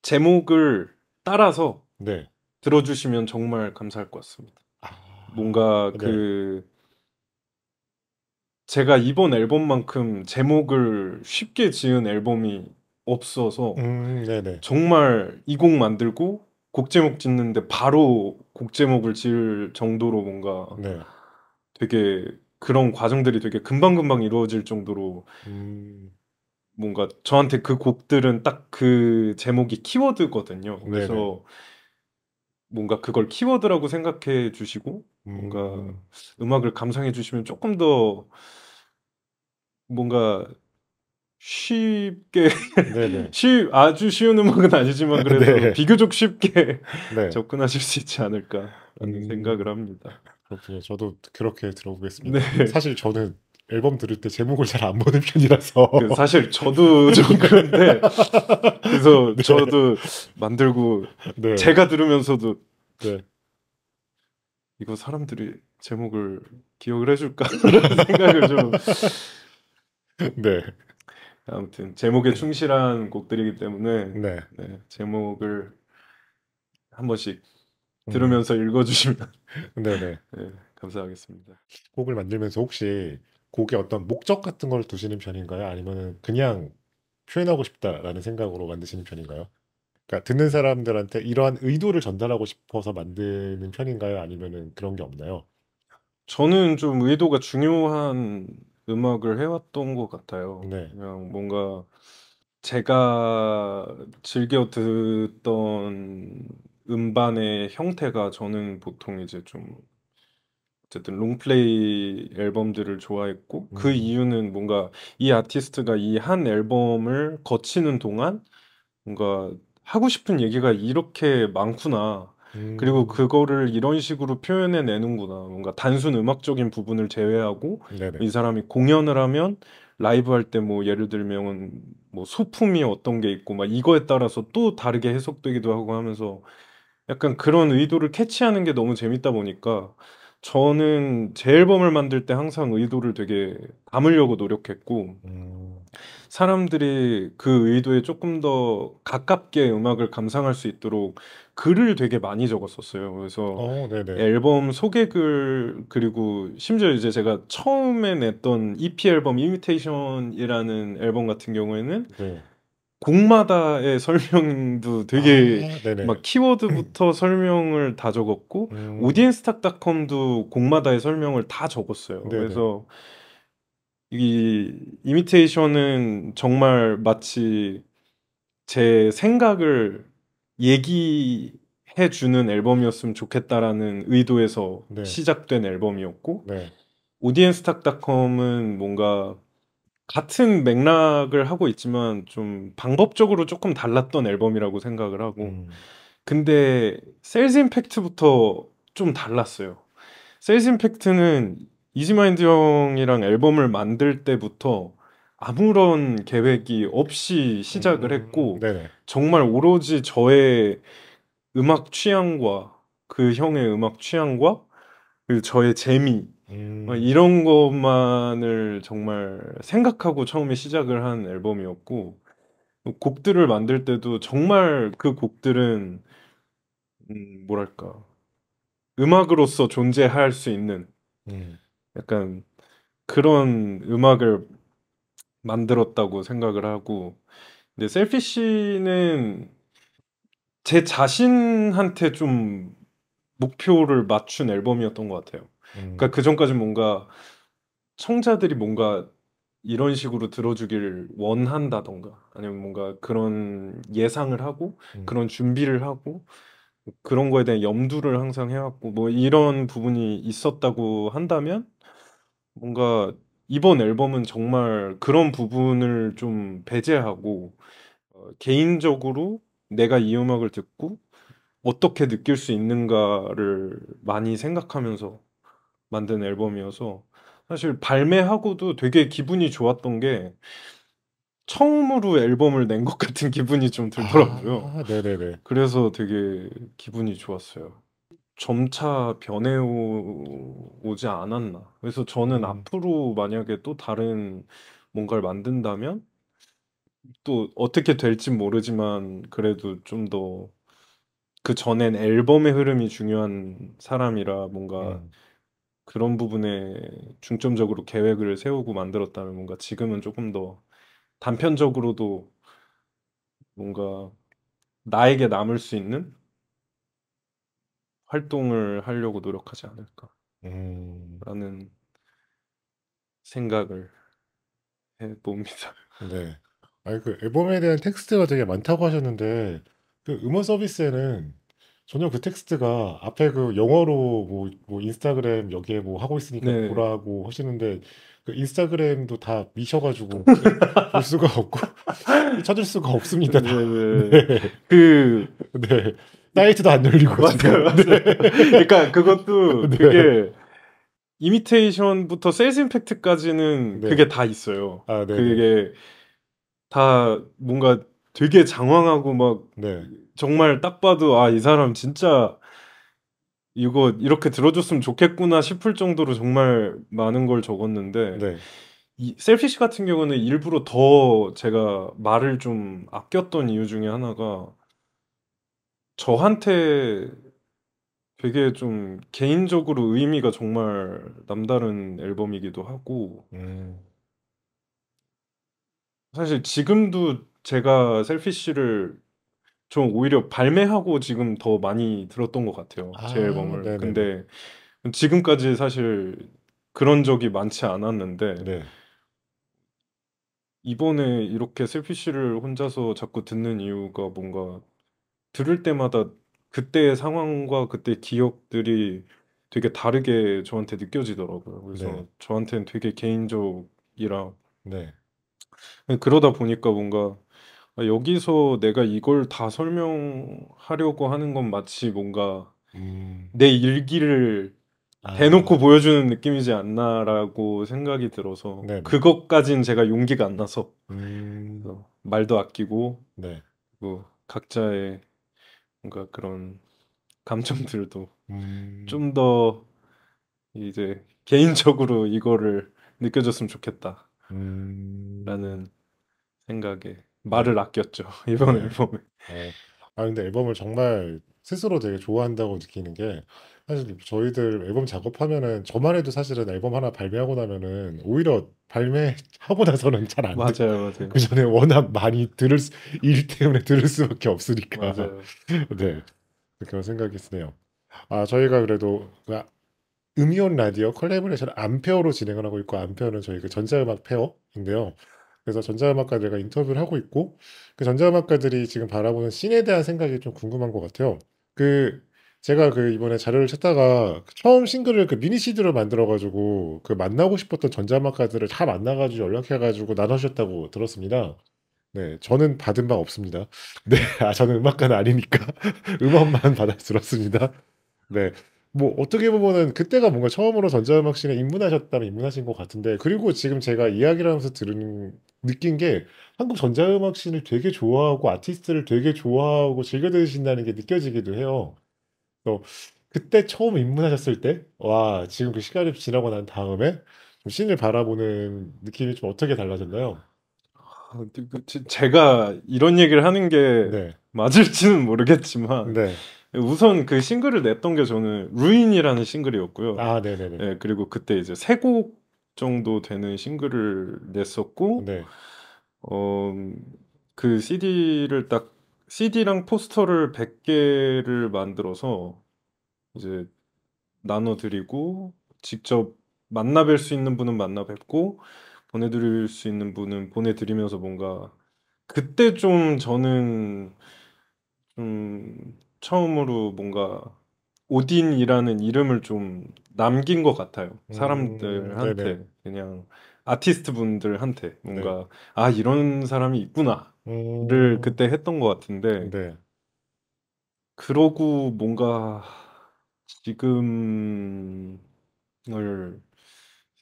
제목을 따라서 네. 들어주시면 정말 감사할 것 같습니다. 아, 뭔가 네. 제가 이번 앨범만큼 제목을 쉽게 지은 앨범이 없어서 네네. 정말 이 곡 만들고 곡 제목 짓는데 바로 곡 제목을 지을 정도로 뭔가 네. 되게 그런 과정들이 되게 금방금방 이루어질 정도로 뭔가 저한테 그 곡들은 딱 그 제목이 키워드거든요. 네네. 그래서 뭔가 그걸 키워드라고 생각해 주시고 뭔가 음악을 감상해 주시면 조금 더 뭔가 쉽게 네네. 아주 쉬운 음악은 아니지만 그래도 네. 비교적 쉽게 네. 접근하실 수 있지 않을까라는 생각을 음, 합니다. 그렇군요. 저도 그렇게 들어보겠습니다. 네. 사실 저는 앨범 들을 때 제목을 잘 안 보는 편이라서. 사실 저도 좀 그런데 그래서 네. 저도 만들고 네. 제가 들으면서도 네. 이거 사람들이 제목을 기억을 해줄까라는 생각을 좀 네. 아무튼 제목에 충실한 곡들이기 때문에 네. 네, 제목을 한 번씩 음, 들으면서 읽어주시면 네네. 네, 감사하겠습니다. 곡을 만들면서 혹시 곡에 어떤 목적 같은 걸 두시는 편인가요? 아니면은 그냥 표현하고 싶다라는 생각으로 만드시는 편인가요? 그러니까 듣는 사람들한테 이러한 의도를 전달하고 싶어서 만드는 편인가요? 아니면은 그런 게 없나요? 저는 좀 의도가 중요한 음악을 해왔던 것 같아요. 네. 그냥 뭔가 제가 즐겨 듣던 음반의 형태가 저는 보통 이제 좀 어쨌든 롱플레이 앨범들을 좋아했고 그 이유는 뭔가 이 아티스트가 이 한 앨범을 거치는 동안 뭔가 하고 싶은 얘기가 이렇게 많구나. 그리고 그거를 이런 식으로 표현해 내는구나. 뭔가 단순 음악적인 부분을 제외하고 네네. 이 사람이 공연을 하면 라이브 할 때 뭐 예를 들면 뭐 소품이 어떤 게 있고 막 이거에 따라서 또 다르게 해석되기도 하고 하면서 약간 그런 의도를 캐치하는 게 너무 재밌다 보니까 저는 제 앨범을 만들 때 항상 의도를 되게 담으려고 노력했고 사람들이 그 의도에 조금 더 가깝게 음악을 감상할 수 있도록 글을 되게 많이 적었었어요. 그래서 네네. 앨범 소개글 그리고 심지어 이제 제가 처음에 냈던 EP 앨범 이미테이션이라는 앨범 같은 경우에는 네. 곡마다의 설명도 되게 네네. 막 키워드부터 설명을 다 적었고 audience탁닷컴도 곡마다의 설명을 다 적었어요. 네네. 그래서 이 이미테이션은 정말 마치 제 생각을 얘기해 주는 앨범이었으면 좋겠다라는 의도에서 네. 시작된 앨범이었고 네. audience탁닷컴은 뭔가 같은 맥락을 하고 있지만 좀 방법적으로 조금 달랐던 앨범이라고 생각을 하고 근데 세일즈 임팩트부터 좀 달랐어요. 세일즈 임팩트는 이지마인드 형이랑 앨범을 만들 때부터 아무런 계획이 없이 시작을 했고 네네. 정말 오로지 저의 음악 취향과 그 형의 음악 취향과 그 저의 재미 이런 것만을 정말 생각하고 처음에 시작을 한 앨범이었고 곡들을 만들 때도 정말 그 곡들은 뭐랄까 음악으로서 존재할 수 있는 약간 그런 음악을 만들었다고 생각을 하고 근데 셀피쉬는 제 자신한테 좀 목표를 맞춘 앨범이었던 것 같아요. 그러니까 그 전까지 뭔가 청자들이 뭔가 이런 식으로 들어주길 원한다던가 아니면 뭔가 그런 예상을 하고 그런 준비를 하고 그런 거에 대한 염두를 항상 해왔고 뭐 이런 부분이 있었다고 한다면 뭔가 이번 앨범은 정말 그런 부분을 좀 배제하고 개인적으로 내가 이 음악을 듣고 어떻게 느낄 수 있는가를 많이 생각하면서 만든 앨범이어서 사실 발매하고도 되게 기분이 좋았던 게 처음으로 앨범을 낸 것 같은 기분이 좀 들더라고요. 아, 네네네. 그래서 되게 기분이 좋았어요. 점차 오지 않았나. 그래서 저는 음, 앞으로 만약에 또 다른 뭔가를 만든다면 또 어떻게 될진 모르지만 그래도 좀 더 그 전엔 앨범의 흐름이 중요한 사람이라 뭔가 음, 그런 부분에 중점적으로 계획을 세우고 만들었다면 뭔가 지금은 조금 더 단편적으로도 뭔가 나에게 남을 수 있는 활동을 하려고 노력하지 음, 않을까라는 생각을 해봅니다. 네. 아니, 그 앨범에 대한 텍스트가 되게 많다고 하셨는데, 그 음원 서비스에는 전혀 그 텍스트가 앞에 그 영어로 뭐 인스타그램 여기에 뭐 하고 있으니까 네. 보라고 하시는데, 그 인스타그램도 다 미셔가지고 볼 수가 없고, 찾을 수가 없습니다, 다. 네네. 네. 그 네. 사이트도 안 열리고 맞아요, 지금. 맞아요. 그러니까 그것도 네. 그게 이미테이션부터 세일즈 임팩트까지는 네. 그게 다 있어요. 아, 네네. 그게 다 뭔가 되게 장황하고 막 네. 정말 딱 봐도 아, 이 사람 진짜 이거 이렇게 들어줬으면 좋겠구나 싶을 정도로 정말 많은 걸 적었는데 네. 이 셀피시 같은 경우는 일부러 더 제가 말을 좀 아꼈던 이유 중에 하나가 저한테 되게 좀 개인적으로 의미가 정말 남다른 앨범이기도 하고 음. 사실 지금도 제가 셀피쉬를 좀 오히려 발매하고 지금 더 많이 들었던 것 같아요. 제 아, 앨범을. 네네네. 근데 지금까지 사실 그런 적이 많지 않았는데 네. 이번에 이렇게 셀피쉬를 혼자서 자꾸 듣는 이유가 뭔가 들을 때마다 그때의 상황과 그때 기억들이 되게 다르게 저한테 느껴지더라고요. 네. 그래서 저한테는 되게 개인적이라 네. 그러다 보니까 뭔가 아, 여기서 내가 이걸 다 설명하려고 하는 건 마치 뭔가 음. 내 일기를 대놓고 아, 보여주는 느낌이지 않나라고 생각이 들어서 네네. 그것까진 제가 용기가 안 나서 음. 그래서 말도 아끼고 네. 뭐 각자의 뭔가 그런 감정들도 음. 좀 더 이제 개인적으로 이거를 느껴줬으면 좋겠다라는 음. 생각에 네. 말을 아꼈죠. 이번 네. 앨범에. 어. 아, 근데 앨범을 정말 스스로 되게 좋아한다고 느끼는 게 사실 저희들 앨범 작업하면은 저만 해도 사실은 앨범 하나 발매하고 나면은 오히려 발매하고 나서는 잘 안 듣고 맞아요, 맞아요, 그전에 워낙 많이 일 때문에 들을 수밖에 없으니까. 맞아요. 네. 그런 생각이 드네요. 아, 저희가 그래도 그 음이온 라디오 콜라보레이션 암페어로 진행을 하고 있고 암페어는 저희 그 전자음악 페어인데요. 그래서 전자음악가들과 인터뷰를 하고 있고 그 전자음악가들이 지금 바라보는 씬에 대한 생각이 좀 궁금한 것 같아요. 그 제가 그 이번에 자료를 찾다가 처음 싱글을 그 미니 CD로 만들어 가지고 그 만나고 싶었던 전자음악가들을 다 만나 가지고 연락해 가지고 나눠 주셨다고 들었습니다. 네. 저는 받은 바 없습니다. 네. 아, 저는 음악가는 아니니까 음원만 받아 들었습니다. 네. 뭐 어떻게 보면은 그때가 뭔가 처음으로 전자음악 씬에 입문하셨다면 입문하신 것 같은데 그리고 지금 제가 이야기를 하면서 들은 느낀 게 한국 전자음악 씬을 되게 좋아하고 아티스트를 되게 좋아하고 즐겨 들으신다는 게 느껴지기도 해요. 또 그때 처음 입문하셨을 때 와 지금 그 시간이 지나고 난 다음에 좀 씬을 바라보는 느낌이 좀 어떻게 달라졌나요? 아, 제가 이런 얘기를 하는 게 네. 맞을지는 모르겠지만 네. 우선 그 싱글을 냈던 게 저는 루인이라는 싱글이었고요. 아, 네네네. 예, 그리고 그때 이제 세 곡 정도 되는 싱글을 냈었고 네. 어, 그 CD랑 포스터를 100개를 만들어서 이제 나눠드리고 직접 만나 뵐 수 있는 분은 만나 뵙고 보내드릴 수 있는 분은 보내드리면서 뭔가 그때 좀 저는 좀 처음으로 뭔가 오딘이라는 이름을 좀 남긴 것 같아요. 사람들한테 네네. 그냥 아티스트 분들한테 네. 뭔가 아 이런 사람이 있구나를 그때 했던 것 같은데 네. 그러고 뭔가 지금을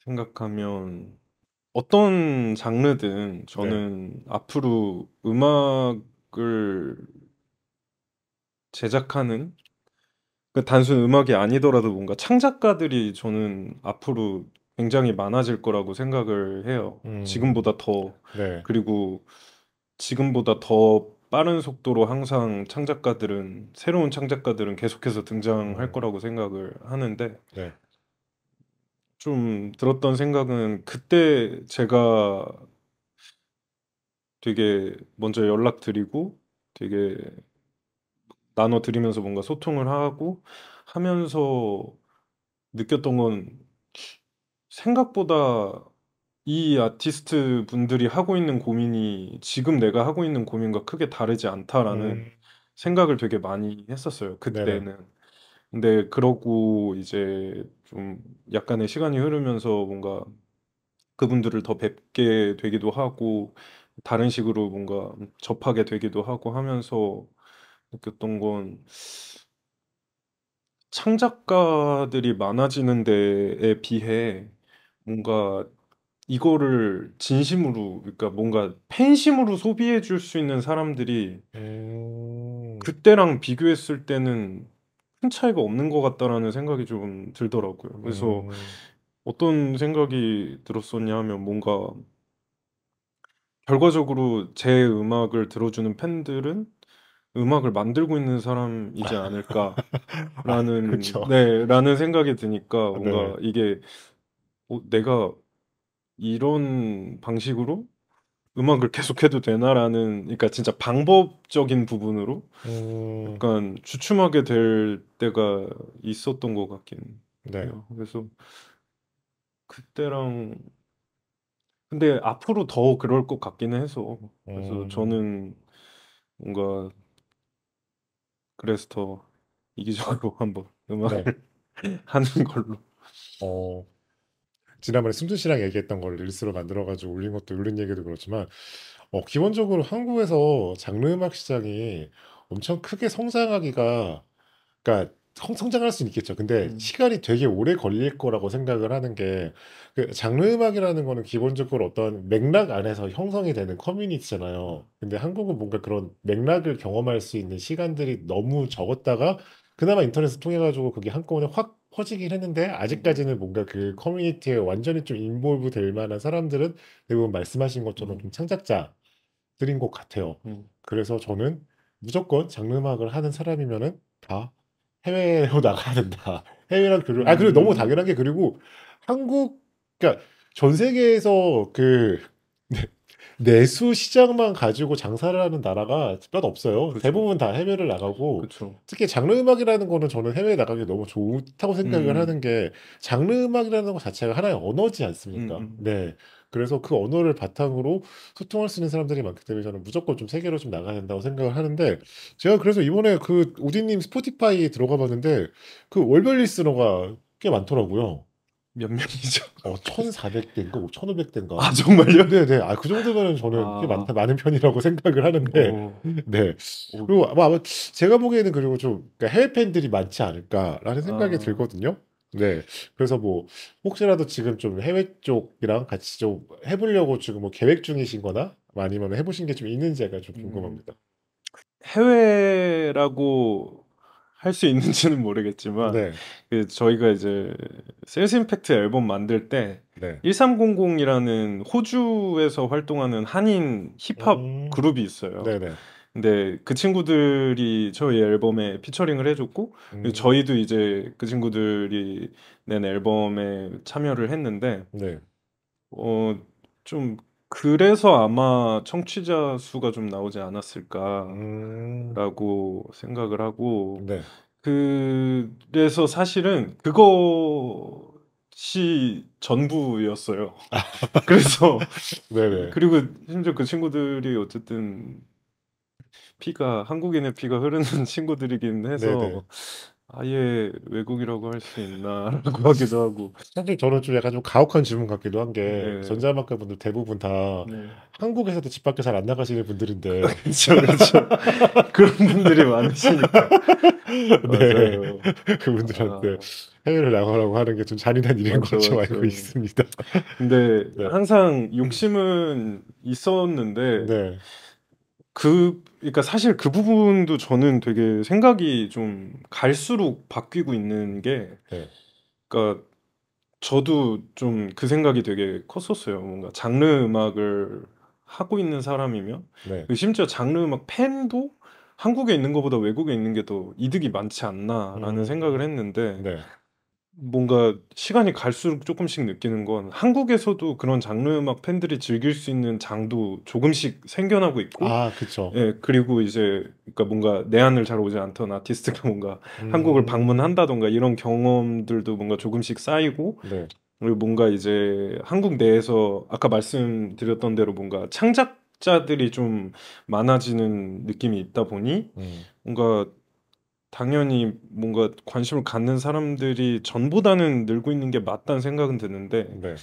생각하면 어떤 장르든 네. 저는 앞으로 음악을 제작하는 그 단순 음악이 아니더라도 뭔가 창작가들이 저는 앞으로 굉장히 많아질 거라고 생각을 해요. 지금보다 더 네. 그리고 지금보다 더 빠른 속도로 항상 새로운 창작가들은 계속해서 등장할 음, 거라고 생각을 하는데 네. 좀 들었던 생각은 그때 제가 되게 먼저 연락드리고 되게 나눠드리면서 뭔가 소통을 하고 하면서 느꼈던 건 생각보다 이 아티스트 분들이 하고 있는 고민이 지금 내가 하고 있는 고민과 크게 다르지 않다라는 음, 생각을 되게 많이 했었어요. 네네. 그때는. 근데 그러고 이제 좀 약간의 시간이 흐르면서 뭔가 그분들을 더 뵙게 되기도 하고 다른 식으로 뭔가 접하게 되기도 하고 하면서 느꼈던 건 창작가들이 많아지는 데에 비해 뭔가 이거를 진심으로 그러니까 뭔가 팬심으로 소비해 줄 수 있는 사람들이 그때랑 비교했을 때는 큰 차이가 없는 것 같다라는 생각이 좀 들더라고요. 그래서 음, 어떤 생각이 들었었냐 하면 뭔가 결과적으로 제 음악을 들어주는 팬들은 음악을 만들고 있는 사람이지 아, 않을까라는 그렇죠. 네, 라는 생각이 드니까 네. 뭔가 이게 내가 이런 방식으로 음악을 계속해도 되나라는 그러니까 진짜 방법적인 부분으로 음, 약간 주춤하게 될 때가 있었던 것 같긴 네. 해요. 그래서 그때랑 근데 앞으로 더 그럴 것 같기는 해서 그래서 음, 저는 뭔가 그래서 더 이기적으로 한번 네. 음악을 하는 걸로. 어, 지난번에 승준 씨랑 얘기했던 걸 릴스로 만들어가지고 올린 것도 올린 얘기도 그렇지만, 기본적으로 한국에서 장르 음악 시장이 엄청 크게 성장하기가, 그러니까 성장할 수는 있겠죠. 근데 음, 시간이 되게 오래 걸릴 거라고 생각을 하는 게, 그 장르 음악이라는 거는 기본적으로 어떤 맥락 안에서 형성이 되는 커뮤니티잖아요. 근데 한국은 뭔가 그런 맥락을 경험할 수 있는 시간들이 너무 적었다가 그나마 인터넷을 통해 가지고 그게 한꺼번에 확 퍼지긴 했는데, 아직까지는 뭔가 그 커뮤니티에 완전히 좀 인볼브 될 만한 사람들은 대부분 말씀하신 것처럼 좀 음, 창작자들인 것 같아요. 음, 그래서 저는 무조건 장르 음악을 하는 사람이면은 다 해외로 나가야 된다. 해외랑 그리고 너무 당연한 음, 게, 그리고 한국, 그러니까 전 세계에서 그 내수 시장만 가지고 장사를 하는 나라가 몇 없어요. 그죠, 대부분 다 해외를 나가고, 그죠. 특히 장르 음악이라는 거는 저는 해외에 나가기 너무 좋다고 생각을 음, 하는 게, 장르 음악이라는 것 자체가 하나의 언어지 음, 않습니까? 음. 네. 그래서 그 언어를 바탕으로 소통할 수 있는 사람들이 많기 때문에 저는 무조건 좀 세계로 좀 나가야 된다고 생각을 하는데, 제가 그래서 이번에 그 오디님 스포티파이에 들어가 봤는데 그 월별 리스너가 꽤 많더라고요. 몇 명이죠? 1,400대인가 1,500대인가. 아, 정말요? 네네. 아, 그 정도면 저는 꽤 아, 많은 편이라고 생각을 하는데, 어, 네. 어, 그리고 아마 제가 보기에는, 그리고 좀 그러니까 해외 팬들이 많지 않을까라는 생각이 아, 들거든요. 네. 그래서 뭐 혹시라도 지금 좀 해외 쪽이랑 같이 좀 해보려고 지금 뭐 계획 중이신거나 아니면 해보신 게 좀 있는지 약간 좀 음, 궁금합니다. 해외라고 할 수 있는지는 모르겠지만 네. 그 저희가 이제 셀스 임팩트 앨범 만들 때 네. 1300이라는 호주에서 활동하는 한인 힙합 음. 그룹이 있어요. 네네. 근데 그 친구들이 저희 앨범에 피처링을 해줬고 음. 저희도 이제 그 친구들이 낸 앨범에 참여를 했는데 네. 어, 좀 그래서 아마 청취자 수가 좀 나오지 않았을까라고 음. 생각을 하고 네. 그래서 사실은 그것이 전부였어요. 그래서 네네. 그리고 심지어 그 친구들이 어쨌든 한국인의 피가 흐르는 친구들이긴 네네. 해서 아예 외국이라고 할 수 있나라고 하기도 하고. 사실 저는 좀 약간 좀 가혹한 질문 같기도 한 게 네, 전자음악가 분들 대부분 다 네. 한국에서도 집 밖에 잘 안 나가시는 분들인데 그렇죠, 그렇죠. 그런 분들이 많으시니까. 네, 맞아요. 그분들한테 아, 해외를 나가라고 하는 게 좀 잔인한 일인 맞죠, 것처럼 알고 맞죠. 있습니다. 근데 네, 항상 욕심은 있었는데 네, 그러니까 사실 그 부분도 저는 되게 생각이 좀 갈수록 바뀌고 있는 게, 네, 그러니까 저도 좀 그 생각이 되게 컸었어요. 뭔가 장르 음악을 하고 있는 사람이면, 네, 그 심지어 장르 음악 팬도 한국에 있는 것보다 외국에 있는 게 더 이득이 많지 않나라는 생각을 했는데, 네. 뭔가 시간이 갈수록 조금씩 느끼는 건 한국에서도 그런 장르 음악 팬들이 즐길 수 있는 장도 조금씩 생겨나고 있고, 아, 그쵸. 예, 그리고 이제 그러니까 뭔가 내한을 잘 오지 않던 아티스트가 뭔가 한국을 음, 방문한다던가 이런 경험들도 뭔가 조금씩 쌓이고, 네, 그리고 뭔가 이제 한국 내에서 아까 말씀드렸던 대로 뭔가 창작자들이 좀 많아지는 느낌이 있다 보니 음, 뭔가 당연히 뭔가 관심을 갖는 사람들이 전보다는 늘고 있는 게 맞다는 생각은 드는데, 네,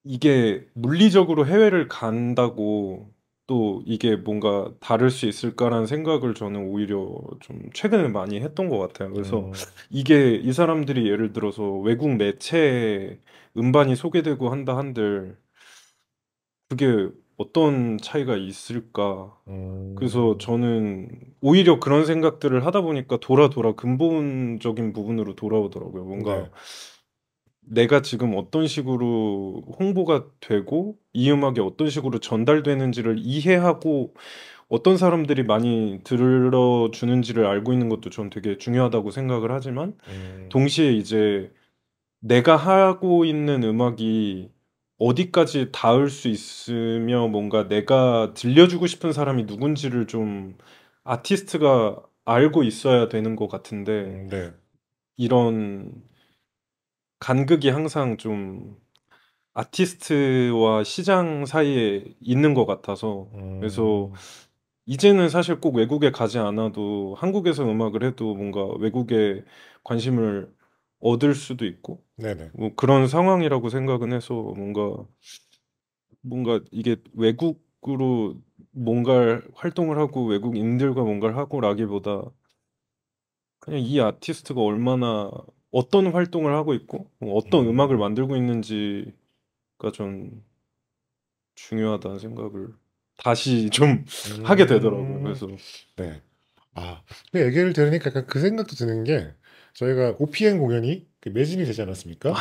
이게 물리적으로 해외를 간다고 또 이게 뭔가 다를 수 있을까라는 생각을 저는 오히려 좀 최근에 많이 했던 것 같아요. 그래서 음, 이게 이 사람들이 예를 들어서 외국 매체에 음반이 소개되고 한다 한들 그게 어떤 차이가 있을까? 그래서 음, 저는 오히려 그런 생각들을 하다 보니까 돌아 돌아 근본적인 부분으로 돌아오더라고요. 뭔가 네, 내가 지금 어떤 식으로 홍보가 되고 이 음악이 어떤 식으로 전달되는지를 이해하고 어떤 사람들이 많이 들어주는지를 알고 있는 것도 전 되게 중요하다고 생각을 하지만, 음, 동시에 이제 내가 하고 있는 음악이 어디까지 닿을 수 있으며 뭔가 내가 들려주고 싶은 사람이 누군지를 좀 아티스트가 알고 있어야 되는 것 같은데, 네, 이런 간극이 항상 좀 아티스트와 시장 사이에 있는 것 같아서, 그래서 음, 이제는 사실 꼭 외국에 가지 않아도 한국에서 음악을 해도 뭔가 외국에 관심을 얻을 수도 있고 네네. 뭐 그런 상황이라고 생각은 해서, 뭔가 이게 외국으로 뭔가를 활동을 하고 외국인들과 뭔가를 하고라기보다 그냥 이 아티스트가 얼마나 어떤 활동을 하고 있고 어떤 음악을 음, 만들고 있는지가 좀 중요하다는 생각을 다시 좀 하게 되더라고요. 음, 그래서 네. 아, 그 얘기를 들으니까 약간 그 생각도 드는 게 저희가 OPN 공연이 그 매진이 되지 않았습니까?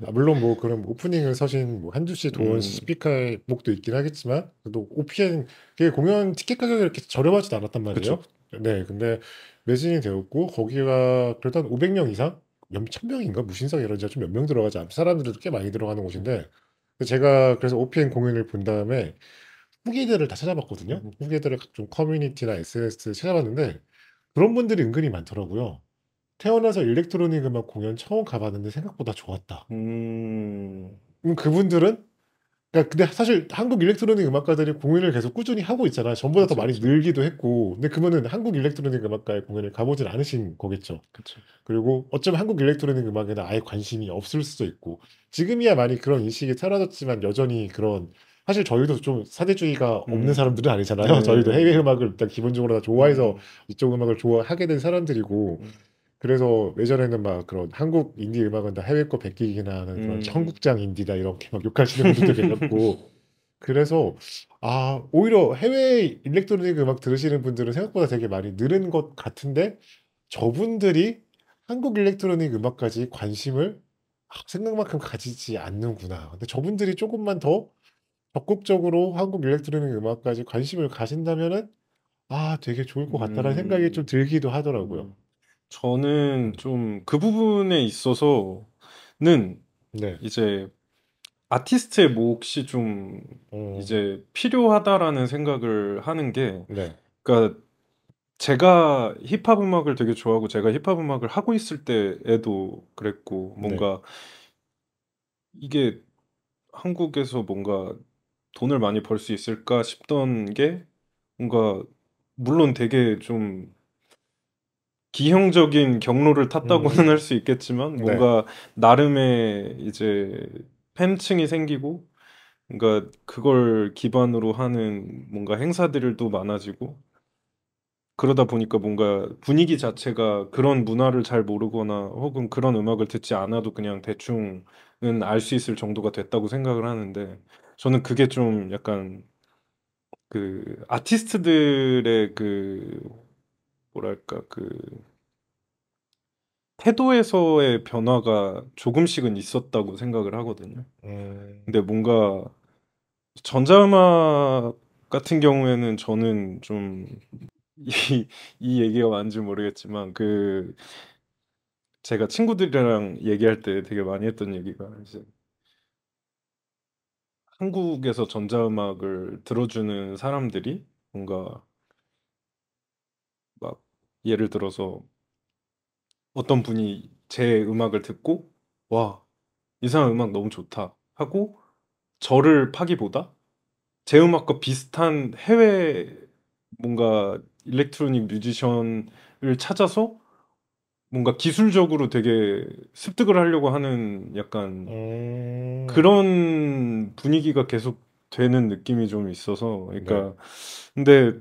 아, 물론 뭐 그런 오프닝을 서신 뭐 한주 씨, 도원 씨, 음, 스피커의 목도 있긴 하겠지만 그래도 OPN 그 공연 티켓 가격이 이렇게 저렴하지도 않았단 말이에요. 그쵸. 네, 근데 매진이 되었고 거기가 그래도 한 500명 이상, 몇 천 명인가 무신사 이런 데가 좀 몇 명 들어가지 않 사람들도 꽤 많이 들어가는 곳인데 제가 그래서 OPN 공연을 본 다음에 후기들을 다 찾아봤거든요. 후기들을 좀 커뮤니티나 SNS 찾아봤는데 그런 분들이 은근히 많더라고요. 태어나서 일렉트로닉 음악 공연 처음 가봤는데 생각보다 좋았다. 음, 그분들은 그러니까 근데 사실 한국 일렉트로닉 음악가들이 공연을 계속 꾸준히 하고 있잖아요. 전보다 더 그쵸, 많이 그쵸, 늘기도 했고. 근데 그러면은 한국 일렉트로닉 음악가의 공연을 가보진 않으신 거겠죠. 그쵸. 그리고 어쩌면 한국 일렉트로닉 음악에는 아예 관심이 없을 수도 있고. 지금이야 많이 그런 인식이 사라졌지만 여전히 그런 사실 저희도 좀 사대주의가 없는 사람들은 아니잖아요. 저희도 해외 네, 음악을 일단 기본적으로 다 좋아해서 음, 이쪽 음악을 좋아하게 된 사람들이고 음, 그래서 예전에는 막 그런 한국 인디 음악은 다 해외 거 베끼기나 하는 그런 음, 청국장 인디다 이렇게 막 욕하시는 분들도 계셨고 그래서 아 오히려 해외 일렉트로닉 음악 들으시는 분들은 생각보다 되게 많이 늘은 것 같은데 저분들이 한국 일렉트로닉 음악까지 관심을 생각만큼 가지지 않는구나. 근데 저분들이 조금만 더 적극적으로 한국 일렉트로닉 음악까지 관심을 가신다면은 아 되게 좋을 것 같다라는 생각이 좀 음, 들기도 하더라고요. 음. 저는 음. 좀 그 부분에 있어서는 네. 이제 아티스트의 몫이 좀 음. 이제 필요하다라는 생각을 하는 게, 네. 그러니까 제가 힙합 음악을 되게 좋아하고 제가 힙합 음악을 하고 있을 때에도 그랬고, 네. 뭔가 이게 한국에서 뭔가 돈을 많이 벌 수 있을까 싶던 게, 뭔가 물론 되게 좀 기형적인 경로를 탔다고는 음. 할 수 있겠지만 네. 뭔가 나름의 이제 팬층이 생기고 그러니까 그걸 기반으로 하는 뭔가 행사들도 많아지고 그러다 보니까 뭔가 분위기 자체가 그런 문화를 잘 모르거나 혹은 그런 음악을 듣지 않아도 그냥 대충은 알 수 있을 정도가 됐다고 생각을 하는데 저는 그게 좀 약간 그 아티스트들의 그 뭐랄까 그 태도에서의 변화가 조금씩은 있었다고 생각을 하거든요. 근데 뭔가 전자음악 같은 경우에는 저는 좀 이 얘기가 맞는지 모르겠지만 그 제가 친구들이랑 얘기할 때 되게 많이 했던 얘기가 이제 한국에서 전자음악을 들어주는 사람들이 뭔가 막 예를 들어서 어떤 분이 제 음악을 듣고 와, 이 사람 음악 너무 좋다 하고 저를 파기보다 제 음악과 비슷한 해외 뭔가 일렉트로닉 뮤지션을 찾아서 뭔가 기술적으로 되게 습득을 하려고 하는 약간 그런 분위기가 계속 되는 느낌이 좀 있어서 네. 그러니까 근데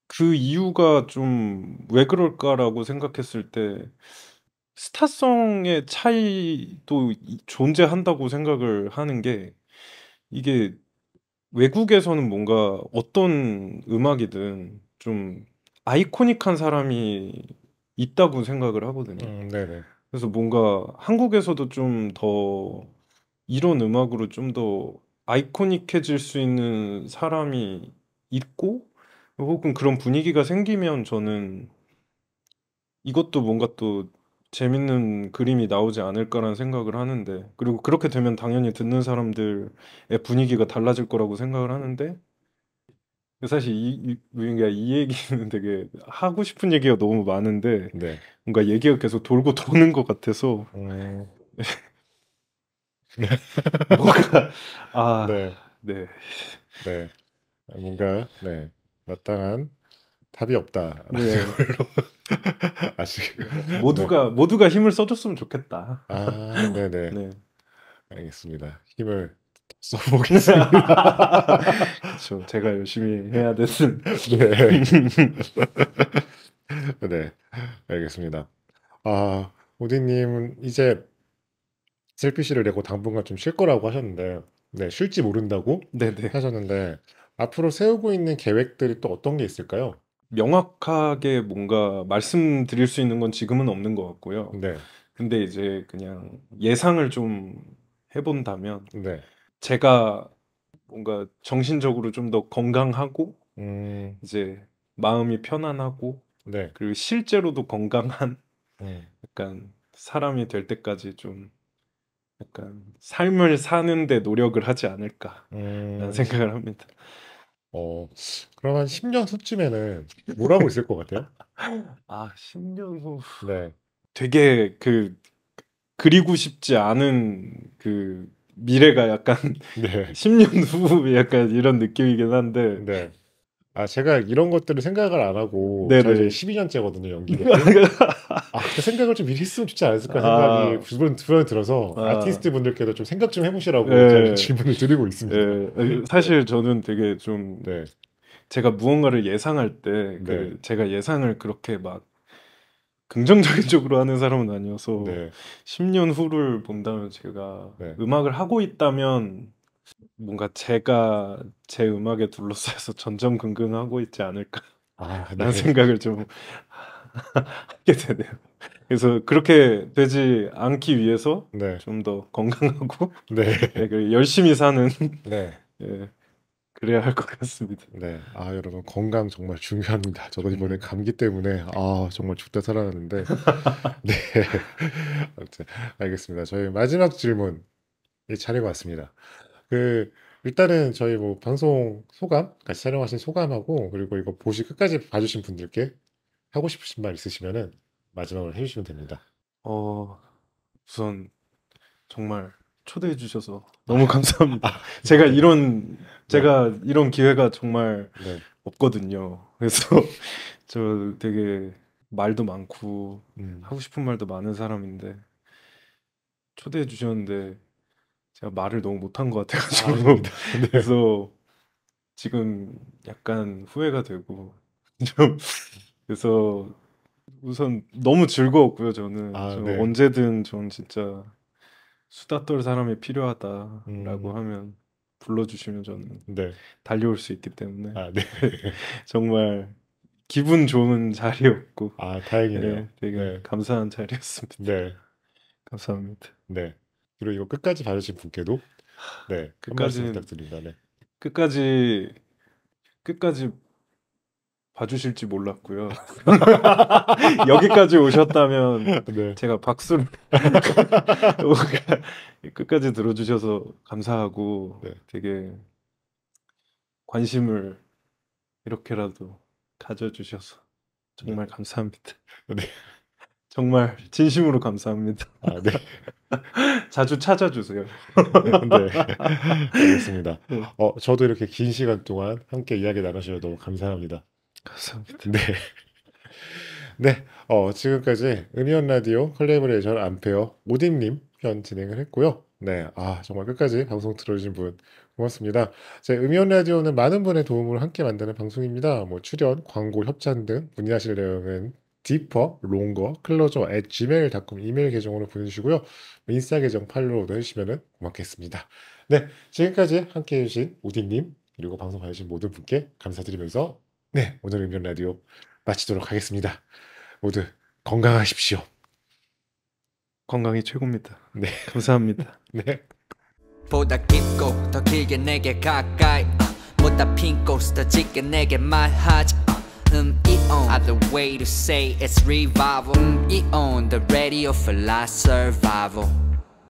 그 이유가 좀 왜 그럴까라고 생각했을 때 스타성의 차이도 존재한다고 생각을 하는 게 이게 외국에서는 뭔가 어떤 음악이든 좀 아이코닉한 사람이 있다고 생각을 하거든요. 네네. 그래서 뭔가 한국에서도 좀 더 이런 음악으로 좀 더 아이코닉해질 수 있는 사람이 있고 혹은 그런 분위기가 생기면 저는 이것도 뭔가 또 재밌는 그림이 나오지 않을까라는 생각을 하는데 그리고 그렇게 되면 당연히 듣는 사람들의 분위기가 달라질 거라고 생각을 하는데 사실 그러니까 이 얘기는 되게 하고 싶은 얘기가 너무 많은데 네. 뭔가 얘기가 계속 돌고 도는 것 같아서 뭔가 네. 네. 네. 뭔가 네. 마땅한 답이 없다라는 네. 걸로 아직 네. 모두가 힘을 써줬으면 좋겠다. 네네. 네. 알겠습니다. 힘을 써보겠습니다. 그쵸. 제가 열심히 해야 되는. 네. 네. 알겠습니다. 오디님은 이제 셀피씨를 내고 당분간 좀 쉴 거라고 하셨는데, 네, 쉴지 모른다고 네네. 하셨는데, 앞으로 세우고 있는 계획들이 또 어떤 게 있을까요? 명확하게 뭔가 말씀드릴 수 있는 건 지금은 없는 것 같고요. 네. 근데 이제 그냥 예상을 좀 해본다면 네. 제가 뭔가 정신적으로 좀 더 건강하고 이제 마음이 편안하고 네. 그리고 실제로도 건강한 음, 약간 사람이 될 때까지 좀 약간 삶을 사는데 노력을 하지 않을까라는 음, 생각을 합니다. 그럼 한 10년 후쯤에는 뭘 하고 있을 것 같아요? 10년 후 네. 되게 그리고 싶지 않은 그 미래가 약간 네. 10년 후 약간 이런 느낌이긴 한데 네. 제가 이런 것들을 생각을 안 하고, 저 이제 네네. 12년째거든요, 연기력도. 근데 생각을 좀 미리 했으면 좋지 않았을까 생각이 아, 두번 들어서 아, 아티스트 분들께도 좀 생각 좀 해보시라고 제가 이런 예, 질문을 드리고 있습니다. 네. 사실 저는 되게 좀 네. 제가 무언가를 예상할 때 네. 제가 예상을 그렇게 막 긍정적인 쪽으로 하는 사람은 아니어서 네. 10년 후를 본다면 제가 네. 음악을 하고 있다면 뭔가 제가 제 음악에 둘러싸여서 전전긍긍하고 있지 않을까라는 네. 생각을 좀 하게 되네요. 그래서 그렇게 되지 않기 위해서 네. 좀 더 건강하고 네. 그리고 열심히 사는 네. 예, 그래야 할 것 같습니다. 네. 여러분 건강 정말 중요합니다. 저도 이번에 감기 때문에 정말 죽다 살아났는데 네. 아무튼 알겠습니다. 저희 마지막 질문 차례가 왔습니다. 일단은 저희 뭐 방송 소감, 같이 촬영하신 소감하고 그리고 이거 끝까지 봐주신 분들께 하고 싶으신 말 있으시면은 마지막으로 해주시면 됩니다. 우선 정말 초대해 주셔서 너무 감사합니다. 네. 네. 제가 이런 기회가 정말 네. 없거든요. 그래서 저 되게 말도 많고 음. 하고 싶은 말도 많은 사람인데 초대해 주셨는데 제가 말을 너무 못한 것 같아가지고 아닙니다. 네. 그래서 지금 약간 후회가 되고 좀 그래서 우선 너무 즐거웠고요. 저는 아, 저 네. 언제든 전 진짜 수다 떨 사람이 필요하다라고 음. 하면 불러주시면 저는 네. 달려올 수 있기 때문에 아, 네. 정말 기분 좋은 자리였고 아, 다행이네요. 되게 네. 감사한 자리였습니다. 네. 감사합니다. 네. 그리고 이거 끝까지 봐주신 분께도 네. 한 말씀 끝까지 부탁드립니다. 네. 끝까지 봐주실지 몰랐고요. 여기까지 오셨다면 네. 제가 박수를 끝까지 들어주셔서 감사하고 네. 되게 관심을 이렇게라도 가져주셔서 정말 감사합니다. 네. 정말 진심으로 감사합니다. 아, 네. 자주 찾아주세요. 네. 알겠습니다. 네. 저도 이렇게 긴 시간 동안 함께 이야기 나누셔서 너무 감사합니다. 감사합니다. 네. 네. 지금까지 음이온 라디오 컬래버레이션 암페어 오딘님 편 진행을 했고요. 네. 정말 끝까지 방송 들어주신 분 고맙습니다. 제 음이온 라디오는 많은 분의 도움을 함께 만드는 방송입니다. 뭐 출연, 광고, 협찬 등 문의하실 내용은 디퍼, 롱거, 클로저 @gmail.com 이메일 계정으로 보내주시고요. 인스타 계정 팔로우도 해주시면 고맙겠습니다. 네. 지금까지 함께 해주신 오딘님 그리고 방송 봐주신 모든 분께 감사드리면서 네. 오늘 음이온 라디오 마치도록 하겠습니다. 모두 건강하십시오. 건강이 최고입니다. 네. 감사합니다. 네. 보다 깊고 더 길게 내게 가까이 보다 핑고 더 짙게 내게 말하지 이온 Other way to say it's revival 이온 The radio for life survival